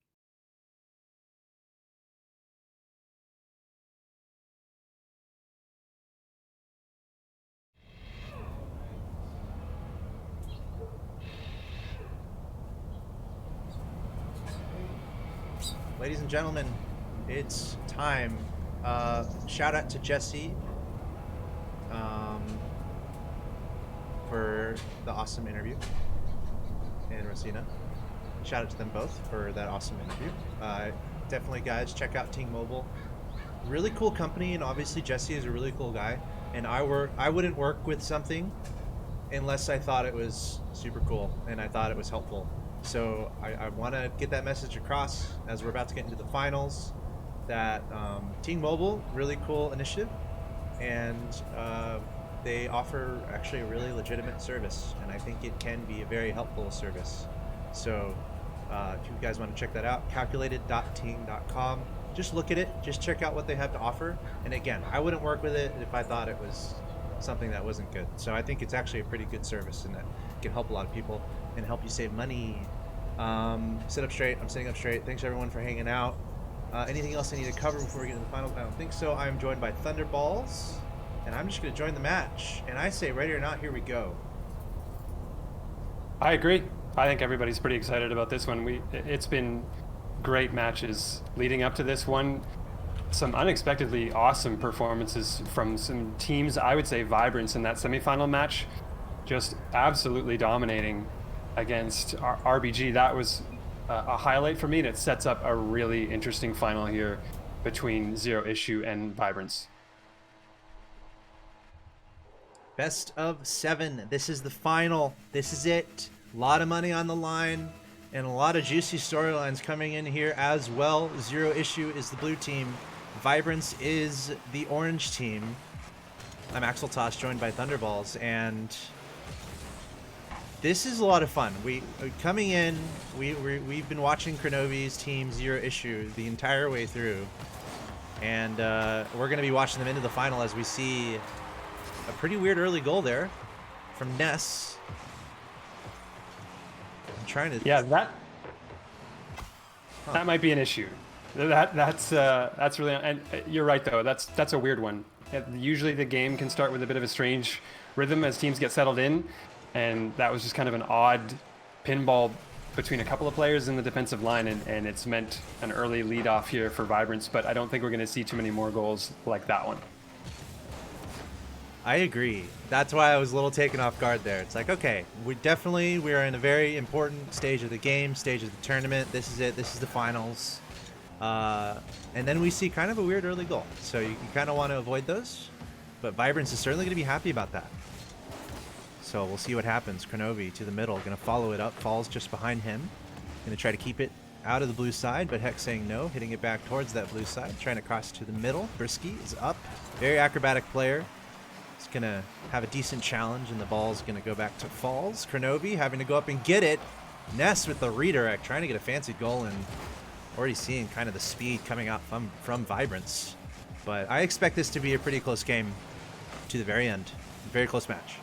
A: Ladies and gentlemen, it's time. Shout out to Jesse for the awesome interview, and Rosina. Shout out to them both for that awesome interview. Definitely, guys, check out Ting Mobile. Really cool company, and obviously Jesse is a really cool guy. And I wouldn't work with something unless I thought it was super cool and I thought it was helpful. So I want to get that message across as we're about to get into the finals, that Ting Mobile, really cool initiative, and they offer actually a really legitimate service, and I think it can be a very helpful service. So if you guys want to check that out, calculated.ting.com. Just look at it, just check out what they have to offer. And again, I wouldn't work with it if I thought it was something that wasn't good. So I think it's actually a pretty good service, and that can help a lot of people and help you save money. Sit up straight. I'm sitting up straight. Thanks everyone for hanging out. Anything else I need to cover before we get to the finals? I don't think so. I'm joined by Thunderballs, and I'm just going to join the match. And I say, ready or not, here we go.
F: I agree. I think everybody's pretty excited about this one. It's been great matches leading up to this one. Some unexpectedly awesome performances from some teams. I would say Vibrance in that semifinal match, just absolutely dominating against RBG. That was a highlight for me, and it sets up a really interesting final here between Zero Issue and Vibrance.
A: Best of 7. This is the final. This is it. A lot of money on the line and a lot of juicy storylines coming in here as well. Zero Issue is the blue team. Vibrance is the orange team. I'm Axel Toss, joined by Thunderballs, and this is a lot of fun. Coming in, we've been watching Kronovi's team Zero Issue the entire way through, and we're going to be watching them into the final as we see a pretty weird early goal there from Ness. I'm trying to...
F: Yeah, that might be an issue. That's really, and you're right though. That's a weird one. Usually the game can start with a bit of a strange rhythm as teams get settled in, and that was just kind of an odd pinball between a couple of players in the defensive line, and it's meant an early lead off here for Vibrance, but I don't think we're going to see too many more goals like that one.
A: I agree. That's why I was a little taken off guard there. It's like, okay, we are in a very important stage of the game, stage of the tournament. This is it. This is the finals. And then we see kind of a weird early goal. So you kind of want to avoid those. But Vibrance is certainly going to be happy about that. So we'll see what happens. Kronovi to the middle. Going to follow it up. Falls just behind him. Going to try to keep it out of the blue side, but Heck saying no. Hitting it back towards that blue side. Trying to cross to the middle. Brisky is up. Very acrobatic player. He's going to have a decent challenge, and the ball's going to go back to Falls. Kronovi having to go up and get it. Ness with the redirect. Trying to get a fancy goal, and already seeing kind of the speed coming out from Vibrance. But I expect this to be a pretty close game to the very end. Very close match.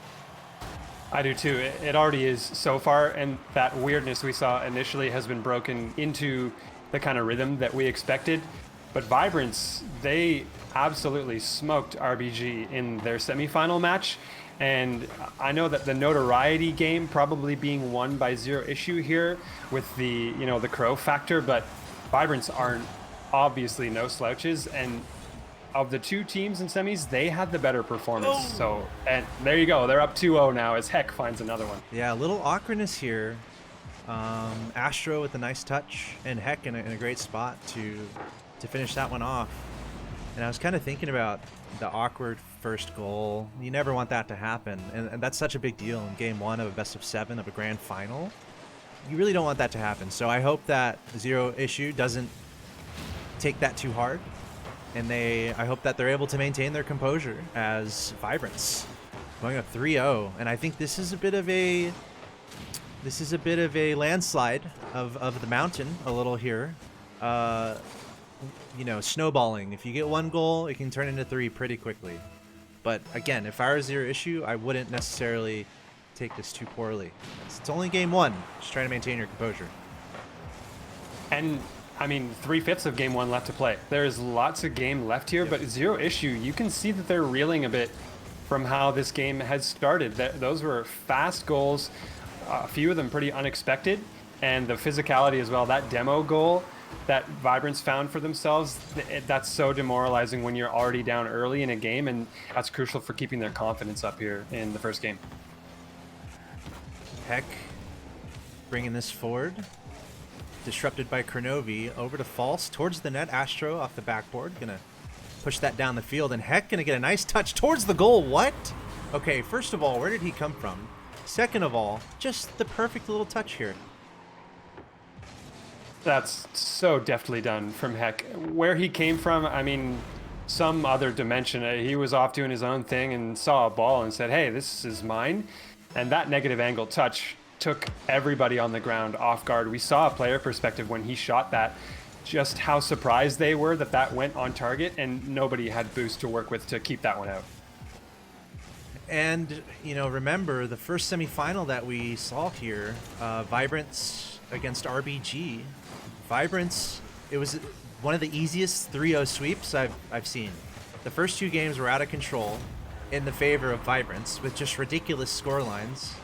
F: I do too. It already is so far, and that weirdness we saw initially has been broken into the kind of rhythm that we expected. But Vibrance, they absolutely smoked RBG in their semifinal match. And I know that the notoriety game probably being won by Zero Issue here with the, the Crow factor, but Vibrance aren't obviously no slouches, and of the two teams in semis, they had the better performance.
A: Oh.
F: So, and there you go. They're up 2-0 now as Heck finds another one.
A: Yeah, a little awkwardness here. Astro with a nice touch, and Heck in a great spot to finish that one off. And I was kind of thinking about the awkward first goal. You never want that to happen, and that's such a big deal in game one of a best of 7 of a grand final. You really don't want that to happen. So I hope that Zero Issue doesn't take that too hard, and I hope that they're able to maintain their composure as Vibrance going up 3-0. And I think this is a bit of a landslide of the mountain a little here. Snowballing. If you get 1 goal, it can turn into 3 pretty quickly. But again, if I were Zero Issue, I wouldn't necessarily take this too poorly. It's only game 1. Just trying to maintain your composure.
F: And I mean, 3/5 of game 1 left to play. There's lots of game left here, but Zero Issue, you can see that they're reeling a bit from how this game has started. Those were fast goals, a few of them pretty unexpected, and the physicality as well. That demo goal that Vibrance found for themselves, that's so demoralizing when you're already down early in a game, and that's crucial for keeping their confidence up here in the first game.
A: Heck bringing this forward. Disrupted by Kronovi. Over to False. Towards the net. Astro off the backboard. Gonna push that down the field. And Heck gonna get a nice touch towards the goal. What? Okay, first of all, where did he come from? Second of all, just the perfect little touch here.
F: That's so deftly done from Heck. Where he came from, I mean, some other dimension. He was off doing his own thing and saw a ball and said, hey, this is mine. And that negative angle touch took everybody on the ground off guard. We saw a player perspective when he shot that, just how surprised they were that went on target, and nobody had boost to work with to keep that one out.
A: And, remember the first semifinal that we saw here, Vibrance against RBG. Vibrance, it was one of the easiest 3-0 sweeps I've seen. The first 2 games were out of control in the favor of Vibrance with just ridiculous score lines,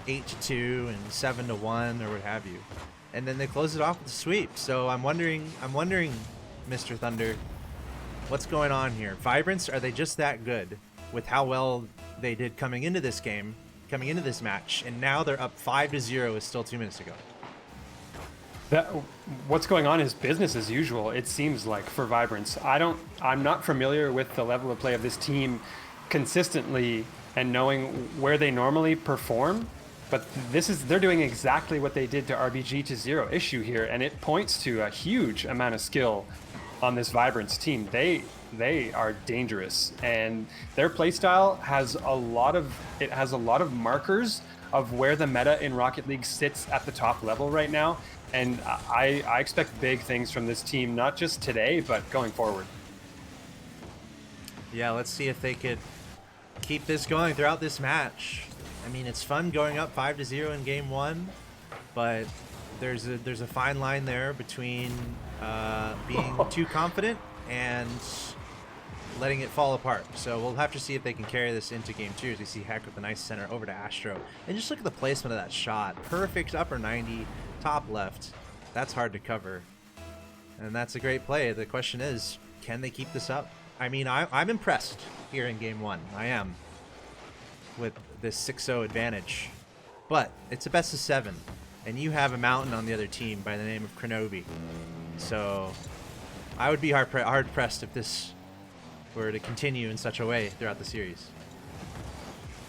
A: 8-2 and 7-1 or what have you. And then they close it off with a sweep. So I'm wondering, Mr. Thunder, what's going on here? Vibrance, are they just that good with how well they did coming into this game, coming into this match, and now they're up 5-0 with still 2 minutes to go?
F: What's going on is business as usual, it seems like, for Vibrance. I'm not familiar with the level of play of this team consistently and knowing where they normally perform, but they're doing exactly what they did to RBG to Zero Issue here, and it points to a huge amount of skill on this Vibrance team. They are dangerous, and their playstyle has a lot of markers of where the meta in Rocket League sits at the top level right now. And I expect big things from this team, not just today, but going forward.
A: Yeah, let's see if they could keep this going throughout this match. I mean, it's fun going up 5-0 in game 1, but there's a fine line there between being too confident and letting it fall apart. So we'll have to see if they can carry this into game 2 as we see Heck with a nice center over to Astro. And just look at the placement of that shot. Perfect upper 90, top left. That's hard to cover. And that's a great play. The question is, can they keep this up? I mean, I'm impressed here in game 1. I am. With this 6-0 advantage. But it's a best of 7. And you have a mountain on the other team by the name of Kronovi. So I would be hard pressed if this were to continue in such a way throughout the series.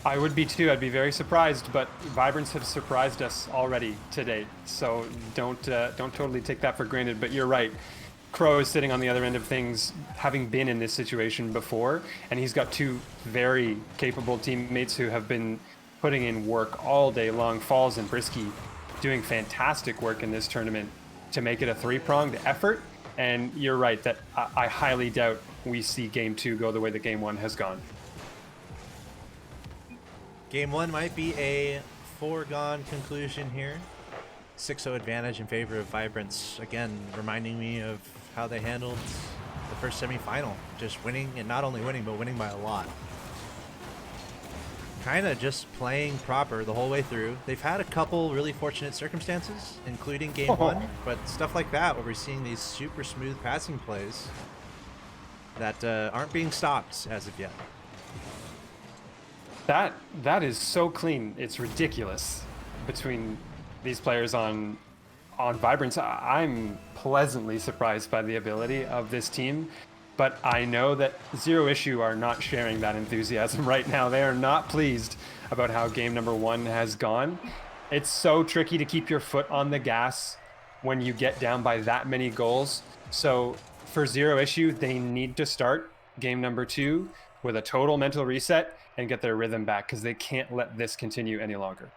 F: I would be too. I'd be very surprised, but Vibrance have surprised us already today. So don't totally take that for granted. But you're right. Crow is sitting on the other end of things, having been in this situation before, and he's got 2 very capable teammates who have been putting in work all day long. Falls and Brisky doing fantastic work in this tournament to make it a 3-pronged effort. And you're right that I highly doubt we see game 2 go the way that game 1 has gone.
A: Game 1 might be a foregone conclusion here. 6-0 advantage in favor of Vibrance. Again, reminding me of how they handled the first semifinal. Just winning, and not only winning, but winning by a lot. Kind of just playing proper the whole way through. They've had a couple really fortunate circumstances, including game 1, but stuff like that where we're seeing these super smooth passing plays that aren't being stopped as of yet.
F: That is so clean. It's ridiculous between these players on Vibrance. I'm pleasantly surprised by the ability of this team, but I know that Zero Issue are not sharing that enthusiasm right now. They are not pleased about how game number 1 has gone. It's so tricky to keep your foot on the gas when you get down by that many goals. So for Zero Issue, they need to start game number 2 with a total mental reset and get their rhythm back, because they can't let this continue any longer.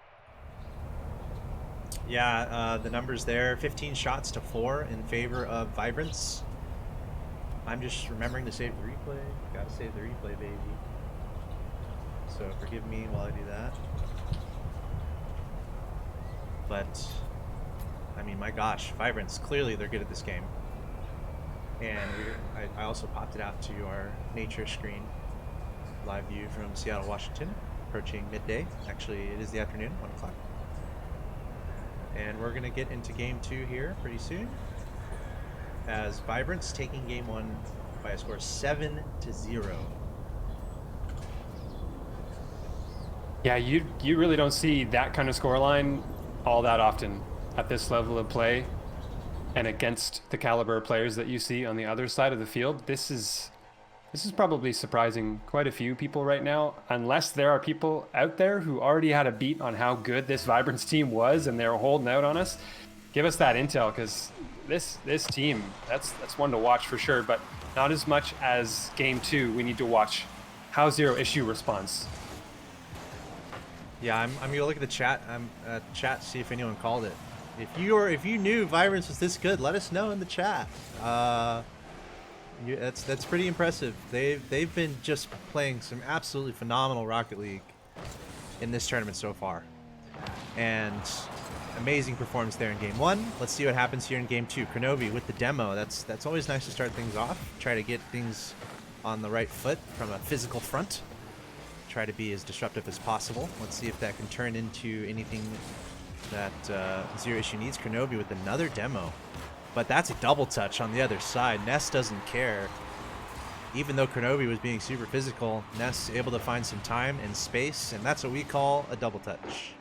A: Yeah, the numbers there, 15 shots to 4 in favor of Vibrance. I'm just remembering to save the replay. Gotta save the replay, baby. So forgive me while I do that. But, I mean, my gosh, Vibrance, clearly they're good at this game. And I also popped it out to our nature screen. Live view from Seattle, Washington, approaching midday. Actually, it is the afternoon, 1 o'clock. And we're going to get into game 2 here pretty soon, as Vibrance taking game 1 by a score of 7-0.
F: Yeah, you really don't see that kind of scoreline all that often at this level of play, and against the caliber of players that you see on the other side of the field. This is probably surprising quite a few people right now, unless there are people out there who already had a beat on how good this Vibrance team was and they're holding out on us. Give us that intel, because this team, that's one to watch for sure, but not as much as game 2. We need to watch how Zero Issue responds.
A: Yeah, I'm gonna look at the chat. Chat, see if anyone called it. If you knew Vibrance was this good, let us know in the chat. That's pretty impressive. They've been just playing some absolutely phenomenal Rocket League in this tournament so far, and amazing performance there in game 1. Let's see what happens here in game 2. Kronovi with the demo. That's always nice to start things off. Try to get things on the right foot from a physical front. Try to be as disruptive as possible. Let's see if that can turn into anything that Zero Issue needs. Kronovi with another demo. But that's a double touch on the other side. Ness doesn't care. Even though Kronovi was being super physical, Ness able to find some time and space, and that's what we call a double touch.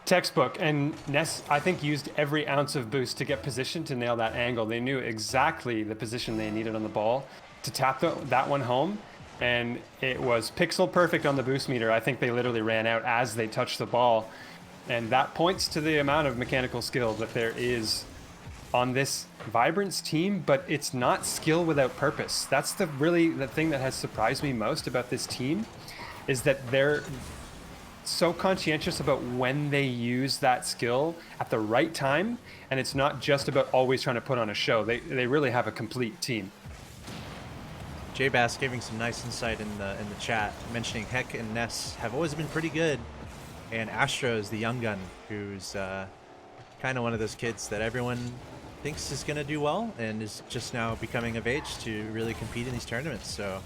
F: Textbook. And Ness, I think, used every ounce of boost to get positioned to nail that angle. They knew exactly the position they needed on the ball to tap that one home, and it was pixel perfect on the boost meter. I think they literally ran out as they touched the ball, and that points to the amount of mechanical skill that there is on this Vibrance team, but it's not skill without purpose. That's the thing that has surprised me most about this team, is that they're so conscientious about when they use that skill at the right time, and it's not just about always trying to put on a show. They really have a complete team.
A: J-Bass giving some nice insight in the chat, mentioning Heck and Ness have always been pretty good, and Astro is the young gun, who's kind of one of those kids that everyone thinks is going to do well and is just now becoming of age to really compete in these tournaments. So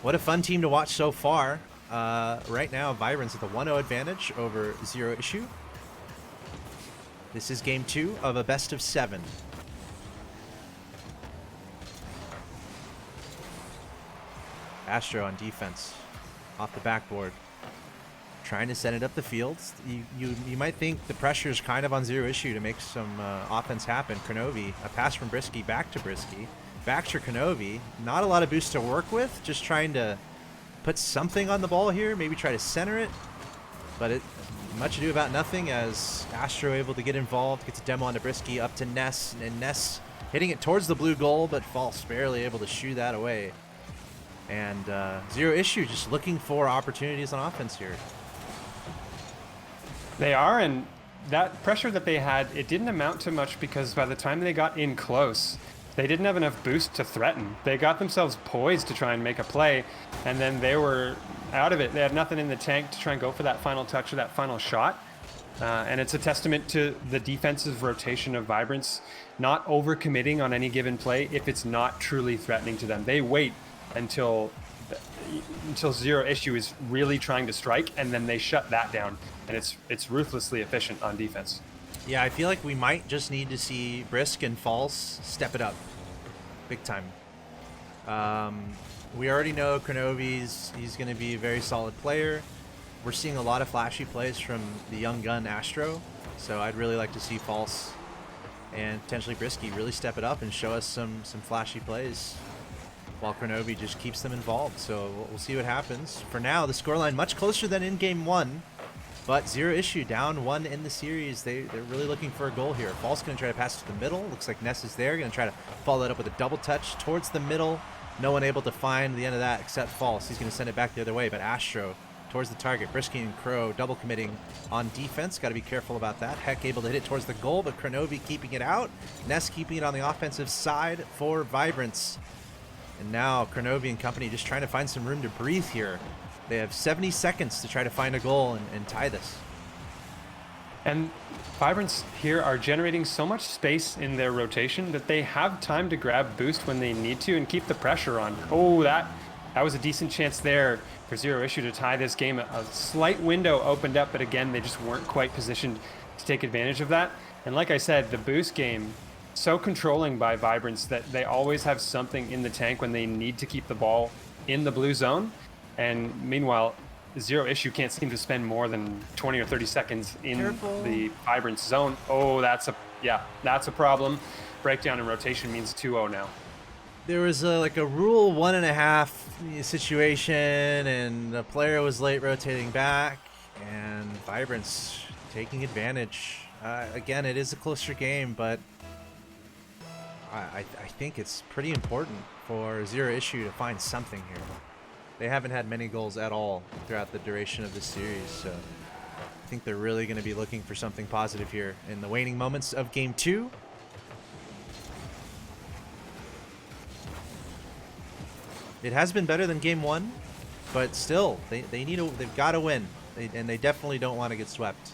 A: what a fun team to watch so far. Right now, Vibrance with a 1-0 advantage over Zero Issue. This is game 2 of a best of 7. Astro on defense, off the backboard, trying to set it up the field. You might think the pressure is kind of on Zero Issue to make some offense happen. Kronovi, a pass from Brisky back to Brisky, back to Kronovi. Not a lot of boost to work with, just trying to put something on the ball here, maybe try to center it, but it much ado about nothing as Astro able to get involved, gets a demo onto Brisky, up to Ness, and Ness hitting it towards the blue goal, but false, barely able to shoo that away. And Zero Issue just looking for opportunities on offense here.
F: They are, and that pressure that they had, it didn't amount to much because by the time they got in close, they didn't have enough boost to threaten. They got themselves poised to try and make a play, and then they were out of it. They had nothing in the tank to try and go for that final touch or that final shot. And it's a testament to the defensive rotation of Vibrance, not overcommitting on any given play if it's not truly threatening to them. They wait until Zero Issue is really trying to strike, and then they shut that down. And it's ruthlessly efficient on defense.
A: Yeah, I feel like we might just need to see Brisk and False step it up big time. We already know Kronovi's, he's going to be a very solid player. We're seeing a lot of flashy plays from the young gun Astro, so I'd really like to see False and potentially Brisky really step it up and show us some flashy plays while Kronovi just keeps them involved. So we'll see what happens. For now, the scoreline much closer than in game 1. But Zero Issue down 1 in the series. They're really looking for a goal here. False going to try to pass to the middle. Looks like Ness is there. Going to try to follow that up with a double touch towards the middle. No one able to find the end of that except False. He's going to send it back the other way. But Astro towards the target. Brisky and Crow double committing on defense. Got to be careful about that. Heck able to hit it towards the goal, but Kronovi keeping it out. Ness keeping it on the offensive side for Vibrance. And now Kronovi and company just trying to find some room to breathe here. They have 70 seconds to try to find a goal and tie this.
F: And Vibrance here are generating so much space in their rotation that they have time to grab boost when they need to and keep the pressure on. Oh, that was a decent chance there for Zero Issue to tie this game. A slight window opened up, but again, they just weren't quite positioned to take advantage of that. And like I said, the boost game, so controlling by Vibrance that they always have something in the tank when they need to keep the ball in the blue zone. And meanwhile, Zero Issue can't seem to spend more than 20 or 30 seconds in the Vibrance zone. Oh, that's a problem. Breakdown in rotation means 2-0 now.
A: There was like a rule 1.5 situation, and the player was late rotating back, and Vibrance taking advantage. Again, it is a closer game, but I think it's pretty important for Zero Issue to find something here. They haven't had many goals at all throughout the duration of this series, so I think they're really going to be looking for something positive here in the waning moments of Game 2. It has been better than Game 1, but still, they've got to win, and they definitely don't want to get swept,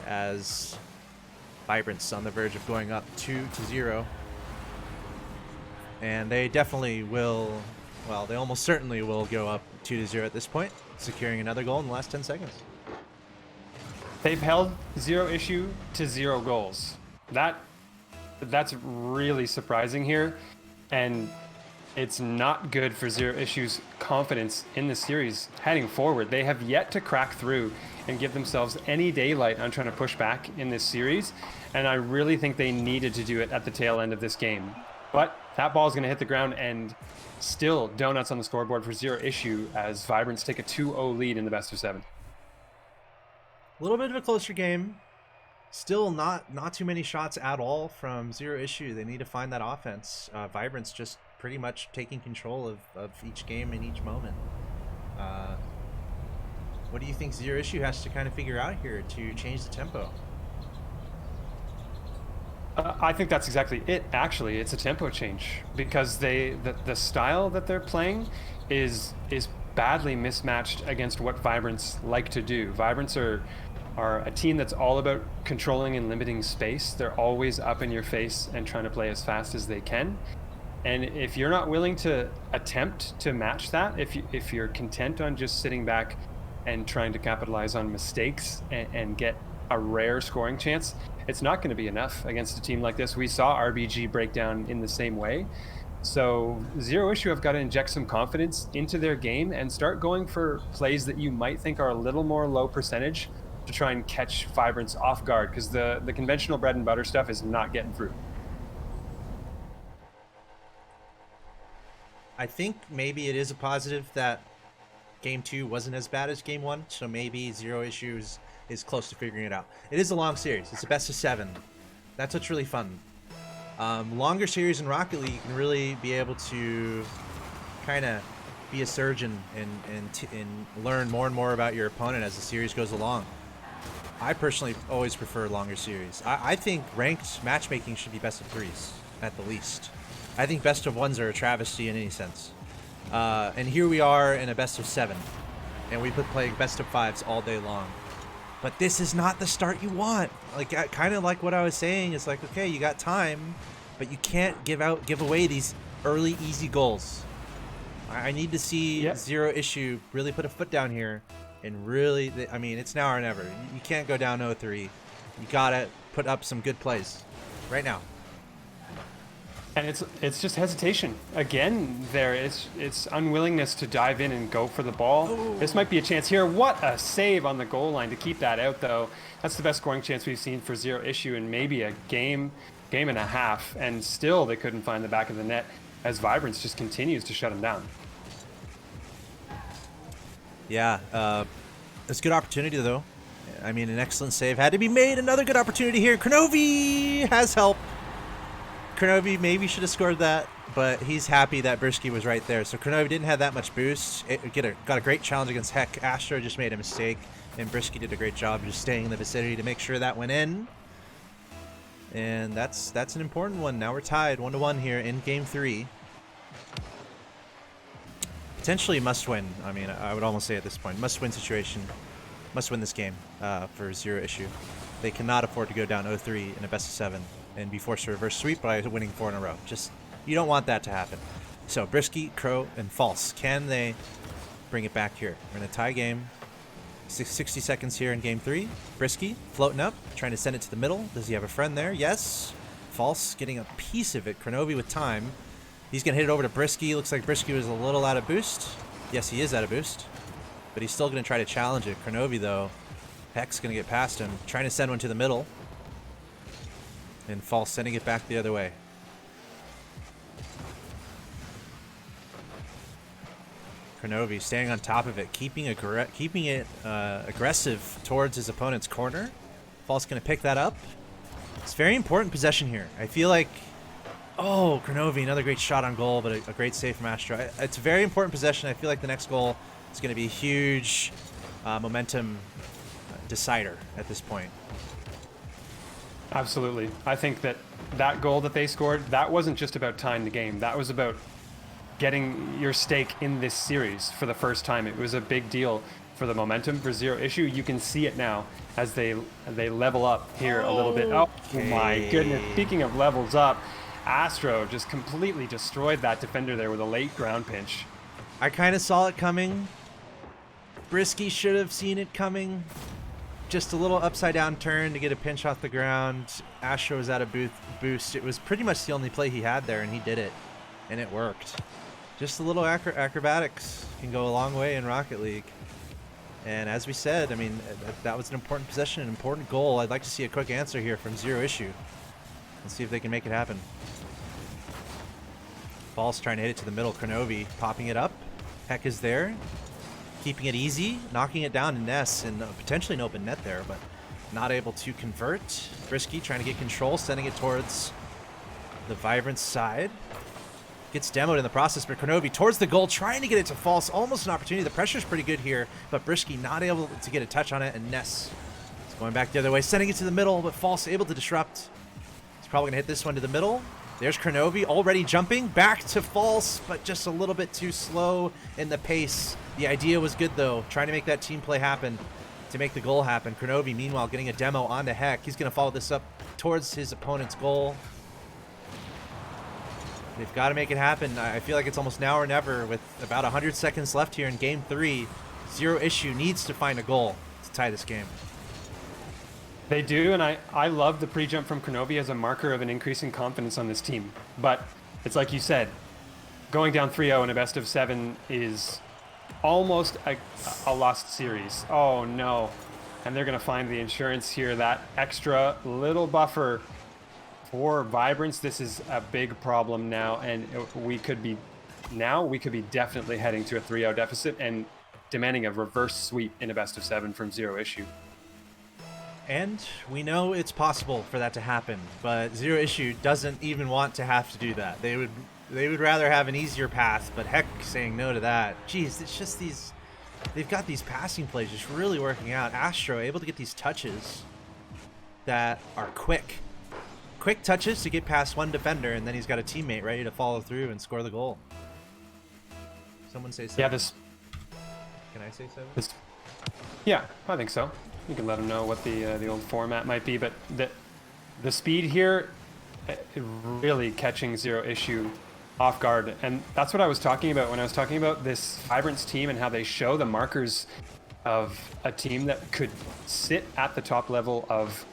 A: as Vibrance on the verge of going up 2-0, and they definitely will. Well, they almost certainly will go up 2-0 at this point, securing another goal in the last 10 seconds.
F: They've held Zero Issue to 0 goals. That's really surprising here, and it's not good for Zero Issue's confidence in the series heading forward. They have yet to crack through and give themselves any daylight on trying to push back in this series, and I really think they needed to do it at the tail end of this game. But that ball is going to hit the ground, and still donuts on the scoreboard for Zero Issue as Vibrance take a 2-0 lead in the best of 7.
A: A little bit of a closer game. Still not too many shots at all from Zero Issue. They need to find that offense. Vibrant's just pretty much taking control of each game and each moment. What do you think Zero Issue has to kind of figure out here to change the tempo?
F: I think that's exactly it. Actually, it's a tempo change because the style that they're playing is badly mismatched against what Vibrants like to do. Vibrants are a team that's all about controlling and limiting space. They're always up in your face and trying to play as fast as they can. And if you're not willing to attempt to match that, if you're content on just sitting back and trying to capitalize on mistakes and get a rare scoring chance, it's not going to be enough against a team like this. We saw RBG break down in the same way. So Zero Issue have got to inject some confidence into their game and start going for plays that you might think are a little more low percentage to try and catch Vibrants off guard, because the conventional bread and butter stuff is not getting through.
A: I think maybe it is a positive that Game 2 wasn't as bad as Game 1, so maybe Zero Issue is close to figuring it out. It is a long series. It's a best of 7. That's what's really fun. Longer series in Rocket League, you can really be able to kind of be a surgeon and learn more and more about your opponent as the series goes along. I personally always prefer longer series. I think ranked matchmaking should be best of 3s at the least. I think best of 1s are a travesty in any sense. And here we are in a best of 7, and we've been playing best of 5s all day long. But this is not the start you want. Like, kind of like what I was saying. It's like, okay, you got time, but you can't give away these early easy goals. I need to see Zero Issue really put a foot down here, and really, I mean, it's now or never. You can't go down 0-3. You gotta put up some good plays right now.
F: And it's just hesitation again. There, it's unwillingness to dive in and go for the ball. Ooh. This might be a chance here. What a save on the goal line to keep that out, though. That's the best scoring chance we've seen for Zero Issue in maybe a game and a half, and still they couldn't find the back of the net as Vibrance just continues to shut them down.
A: Yeah, it's a good opportunity though. I mean, an excellent save had to be made. Another good opportunity here. Kronovi has help. Kronovi maybe should have scored that, but he's happy that Brisky was right there. So Kronovi didn't have that much boost. Got a great challenge against Heck. Astro just made a mistake, and Brisky did a great job just staying in the vicinity to make sure that went in. And that's an important one. Now we're tied 1-1 here in Game 3. Potentially must win. I mean, I would almost say at this point, must win situation. Must win this game for Zero Issue. They cannot afford to go down 0-3 in a best of 7 and be forced to reverse sweep by winning 4 in a row. Just, you don't want that to happen. So Brisky, Crow, and False. Can they bring it back here? We're in a tie game. 60 seconds here in Game 3. Brisky floating up, trying to send it to the middle. Does he have a friend there? Yes. False getting a piece of it. Kronovi with time. He's going to hit it over to Brisky. Looks like Brisky was a little out of boost. Yes, he is out of boost. But he's still going to try to challenge it. Kronovi, though, Heck's going to get past him. Trying to send one to the middle. And False sending it back the other way. Kronovi staying on top of it, keeping it aggressive towards his opponent's corner. False going to pick that up. It's very important possession here. I feel like, oh, Kronovi, another great shot on goal, but a great save from Astro. It's a very important possession. I feel like the next goal is going to be a huge momentum decider at this point.
F: Absolutely. I think that goal that they scored, that wasn't just about tying the game. That was about getting your stake in this series for the first time. It was a big deal for the momentum for Zero Issue. You can see it now as they level up here a little bit. Oh my goodness. Speaking of levels up, Astro just completely destroyed that defender there with a late ground pinch.
A: I kind of saw it coming. Brisky should have seen it coming. Just a little upside down turn to get a pinch off the ground. Astro was out of boost. It was pretty much the only play he had there, and he did it. And it worked. Just a little acrobatics can go a long way in Rocket League. And as we said, I mean, that was an important possession, an important goal. I'd like to see a quick answer here from Zero Issue. Let's see if they can make it happen. False trying to hit it to the middle. Kronovi popping it up. Heck is there. Keeping it easy. Knocking it down to Ness, and potentially an open net there. But not able to convert. Brisky trying to get control, sending it towards the Vibrance side. Gets demoed in the process, but Kronovi towards the goal, trying to get it to false. Almost an opportunity. The pressure's pretty good here, but Brisky not able to get a touch on it, and Ness is going back the other way, sending it to the middle, but false able to disrupt. He's probably going to hit this one to the middle. There's Kronovi already jumping back to false, but just a little bit too slow in the pace. The idea was good, though, trying to make that team play happen to make the goal happen. Kronovi, meanwhile, getting a demo onto Heck. He's going to follow this up towards his opponent's goal. They've got to make it happen. I feel like it's almost now or never with about 100 seconds left here in Game 3. Zero Issue needs to find a goal to tie this game.
F: They do, and I love the pre-jump from Kronovi as a marker of an increasing confidence on this team. But it's like you said, going down 3-0 in a best of 7 is almost a lost series. Oh no. And they're going to find the insurance here, that extra little buffer for Vibrance. This is a big problem now, and we could be definitely heading to a 3-0 deficit and demanding a reverse sweep in a best of 7 from Zero Issue.
A: And we know it's possible for that to happen, but Zero Issue doesn't even want to have to do that. They would rather have an easier path, but Heck saying no to that. Jeez, it's just they've got these passing plays just really working out. Astro able to get these touches that are quick touches to get past one defender, and then he's got a teammate ready to follow through and score the goal. Someone say 7.
F: Yeah,
A: Can I say 7?
F: Yeah, I think so. You can let them know what the old format might be, but the speed here really catching Zero Issue off guard, and that's what I was talking about when I was talking about this Vibrance team and how they show the markers of a team that could sit at the top level of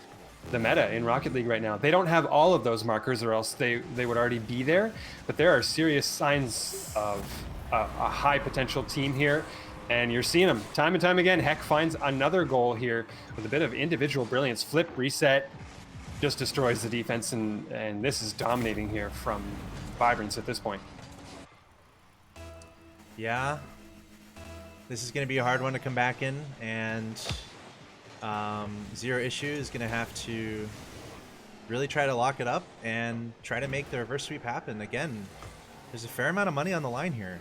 F: the meta in Rocket League right now. They don't have all of those markers, or else they would already be there, but there are serious signs of a high potential team here, and you're seeing them time and time again. Heck finds another goal here with a bit of individual brilliance. Flip, reset, just destroys the defense, and this is dominating here from Vibrance at this point.
A: Yeah, this is going to be a hard one to come back in, and Zero Issue is going to have to really try to lock it up and try to make the reverse sweep happen. Again, there's a fair amount of money on the line here.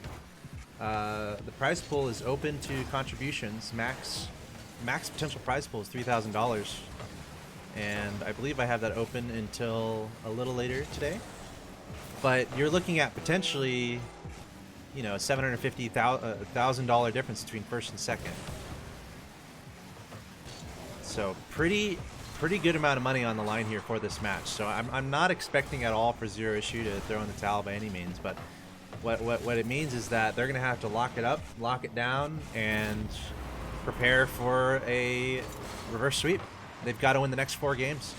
A: The prize pool is open to contributions. Max potential prize pool is $3,000, and I believe I have that open until a little later today. But you're looking at potentially, you know, a $750,000 difference between first and second. So pretty good amount of money on the line here for this match. So I'm not expecting at all for Zero Issue to throw in the towel by any means, but what it means is that they're gonna have to lock it up, lock it down, and prepare for a reverse sweep. They've got to win the next 4 games.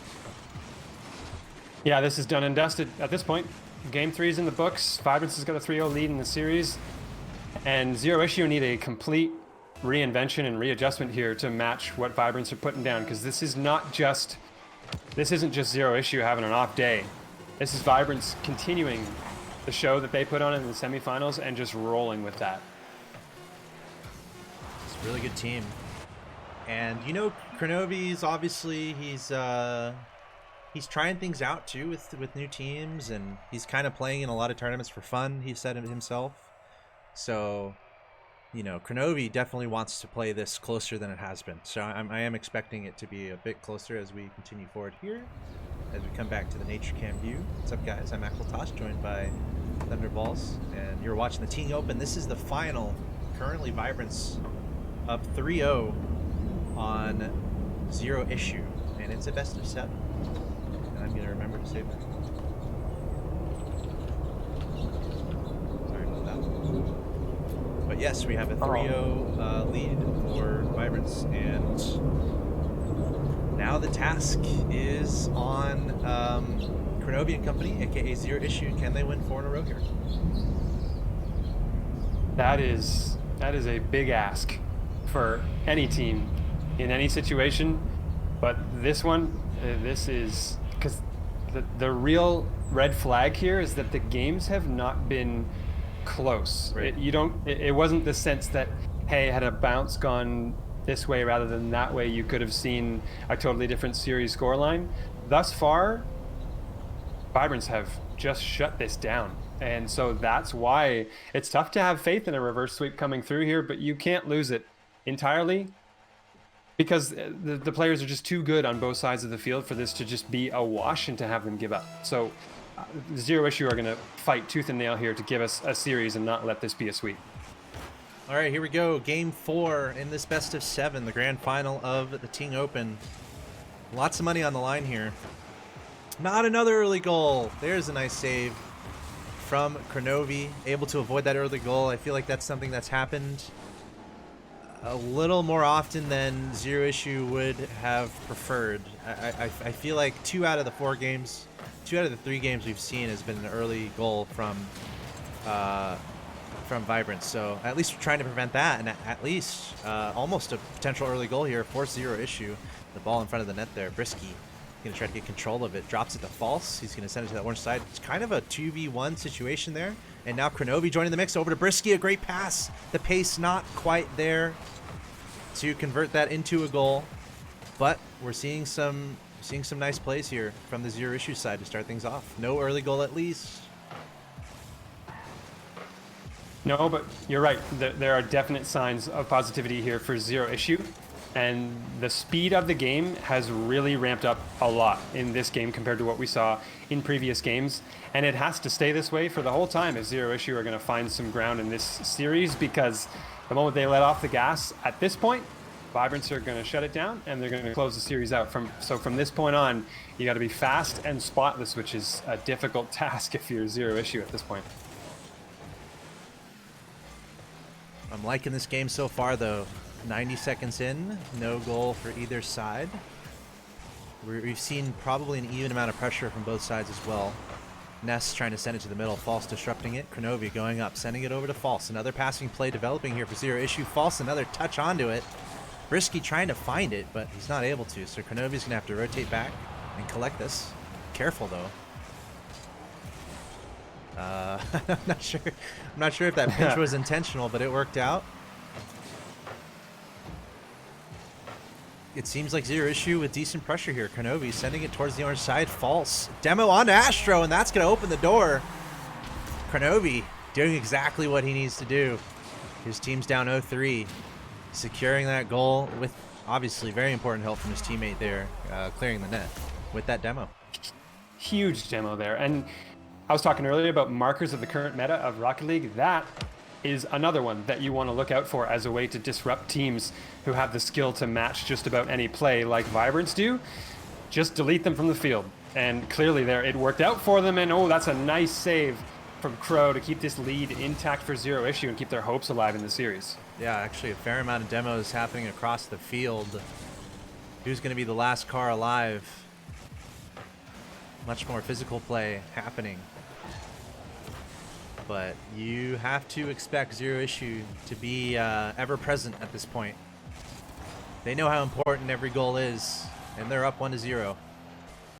F: Yeah, this is done and dusted at this point. Game 3 is in the books. Vibrance has got a 3-0 lead in the series, and Zero Issue need a complete reinvention and readjustment here to match what Vibrance are putting down, because this isn't just Zero Issue having an off day. This is Vibrance continuing the show that they put on in the semifinals and just rolling with that.
A: It's a really good team. And you know, Kronovi's obviously he's trying things out too with new teams, and he's kind of playing in a lot of tournaments for fun, he said it himself. So, you know, Kronovi definitely wants to play this closer than it has been. So I am expecting it to be a bit closer as we continue forward here, as we come back to the Nature Cam view. What's up, guys? I'm Tosh, joined by Thunderballs, and you're watching the Ting Open. This is the final. Currently, Vibrance up 3-0 on Zero Issue, and it's a best of 7. And I'm gonna remember to save that. Sorry about that. But yes, we have a 3-0 lead for Vibrance, and now the task is on Kronovi and company, aka Zero Issue. Can they win 4 in a row here?
F: That is a big ask for any team in any situation, but this one, this is because the real red flag here is that the games have not been close.
A: Right.
F: It wasn't the sense that, hey, had a bounce gone this way rather than that way, you could have seen a totally different series scoreline. Thus far, Vibrants have just shut this down. And so that's why it's tough to have faith in a reverse sweep coming through here, but you can't lose it entirely because the players are just too good on both sides of the field for this to just be a wash and to have them give up. So Zero Issue are going to fight tooth and nail here to give us a series and not let this be a sweep.
A: All right, here we go. Game 4 in this best of 7, the grand final of the Ting Open. Lots of money on the line here. Not another early goal. There's a nice save from Kronovi, able to avoid that early goal. I feel like that's something that's happened a little more often than Zero Issue would have preferred. I feel like 2 out of the 4 games, 2 out of the 3 games we've seen has been an early goal from Vibrant. So at least we're trying to prevent that, and at least almost a potential early goal here. Force Zero Issue. The ball in front of the net there. Brisky going to try to get control of it. Drops it to false. He's going to send it to that orange side. It's kind of a 2v1 situation there. And now Kronovi joining the mix over to Brisky. A great pass. The pace not quite there to convert that into a goal. But we're seeing some nice plays here from the Zero Issue side to start things off. No early goal at least.
F: No, but you're right. There are definite signs of positivity here for Zero Issue. And the speed of the game has really ramped up a lot in this game compared to what we saw in previous games. And it has to stay this way for the whole time if Zero Issue are going to find some ground in this series, because the moment they let off the gas at this point, Vibrants are going to shut it down and they're going to close the series out. So from this point on, you got to be fast and spotless, which is a difficult task if you're Zero Issue at this point.
A: I'm liking this game so far, though. 90 seconds in, no goal for either side. We've seen probably an even amount of pressure from both sides as well. Ness trying to send it to the middle, False disrupting it. Kronovi going up, sending it over to False. Another passing play developing here for Zero Issue. False, another touch onto it. Brisky trying to find it, but he's not able to. So Kronovi's going to have to rotate back and collect this. Careful, though. I'm not sure if that pinch was intentional, but it worked out. It seems like Zero Issue with decent pressure here. Kronovi sending it towards the orange side. False. Demo onto Astro, and that's going to open the door. Kronovi doing exactly what he needs to do. His team's down 0-3. Securing that goal with obviously very important help from his teammate there, clearing the net with that demo.
F: Huge demo there. And I was talking earlier about markers of the current meta of Rocket League. That is another one that you want to look out for as a way to disrupt teams who have the skill to match just about any play like Vibrants do. Just delete them from the field. And clearly there, it worked out for them. And oh, that's a nice save from Crow to keep this lead intact for Zero Issue and keep their hopes alive in the series.
A: Yeah, actually a fair amount of demos happening across the field. Who's going to be the last car alive? Much more physical play happening. But you have to expect Zero Issue to be ever present at this point. They know how important every goal is, and they're up 1-0.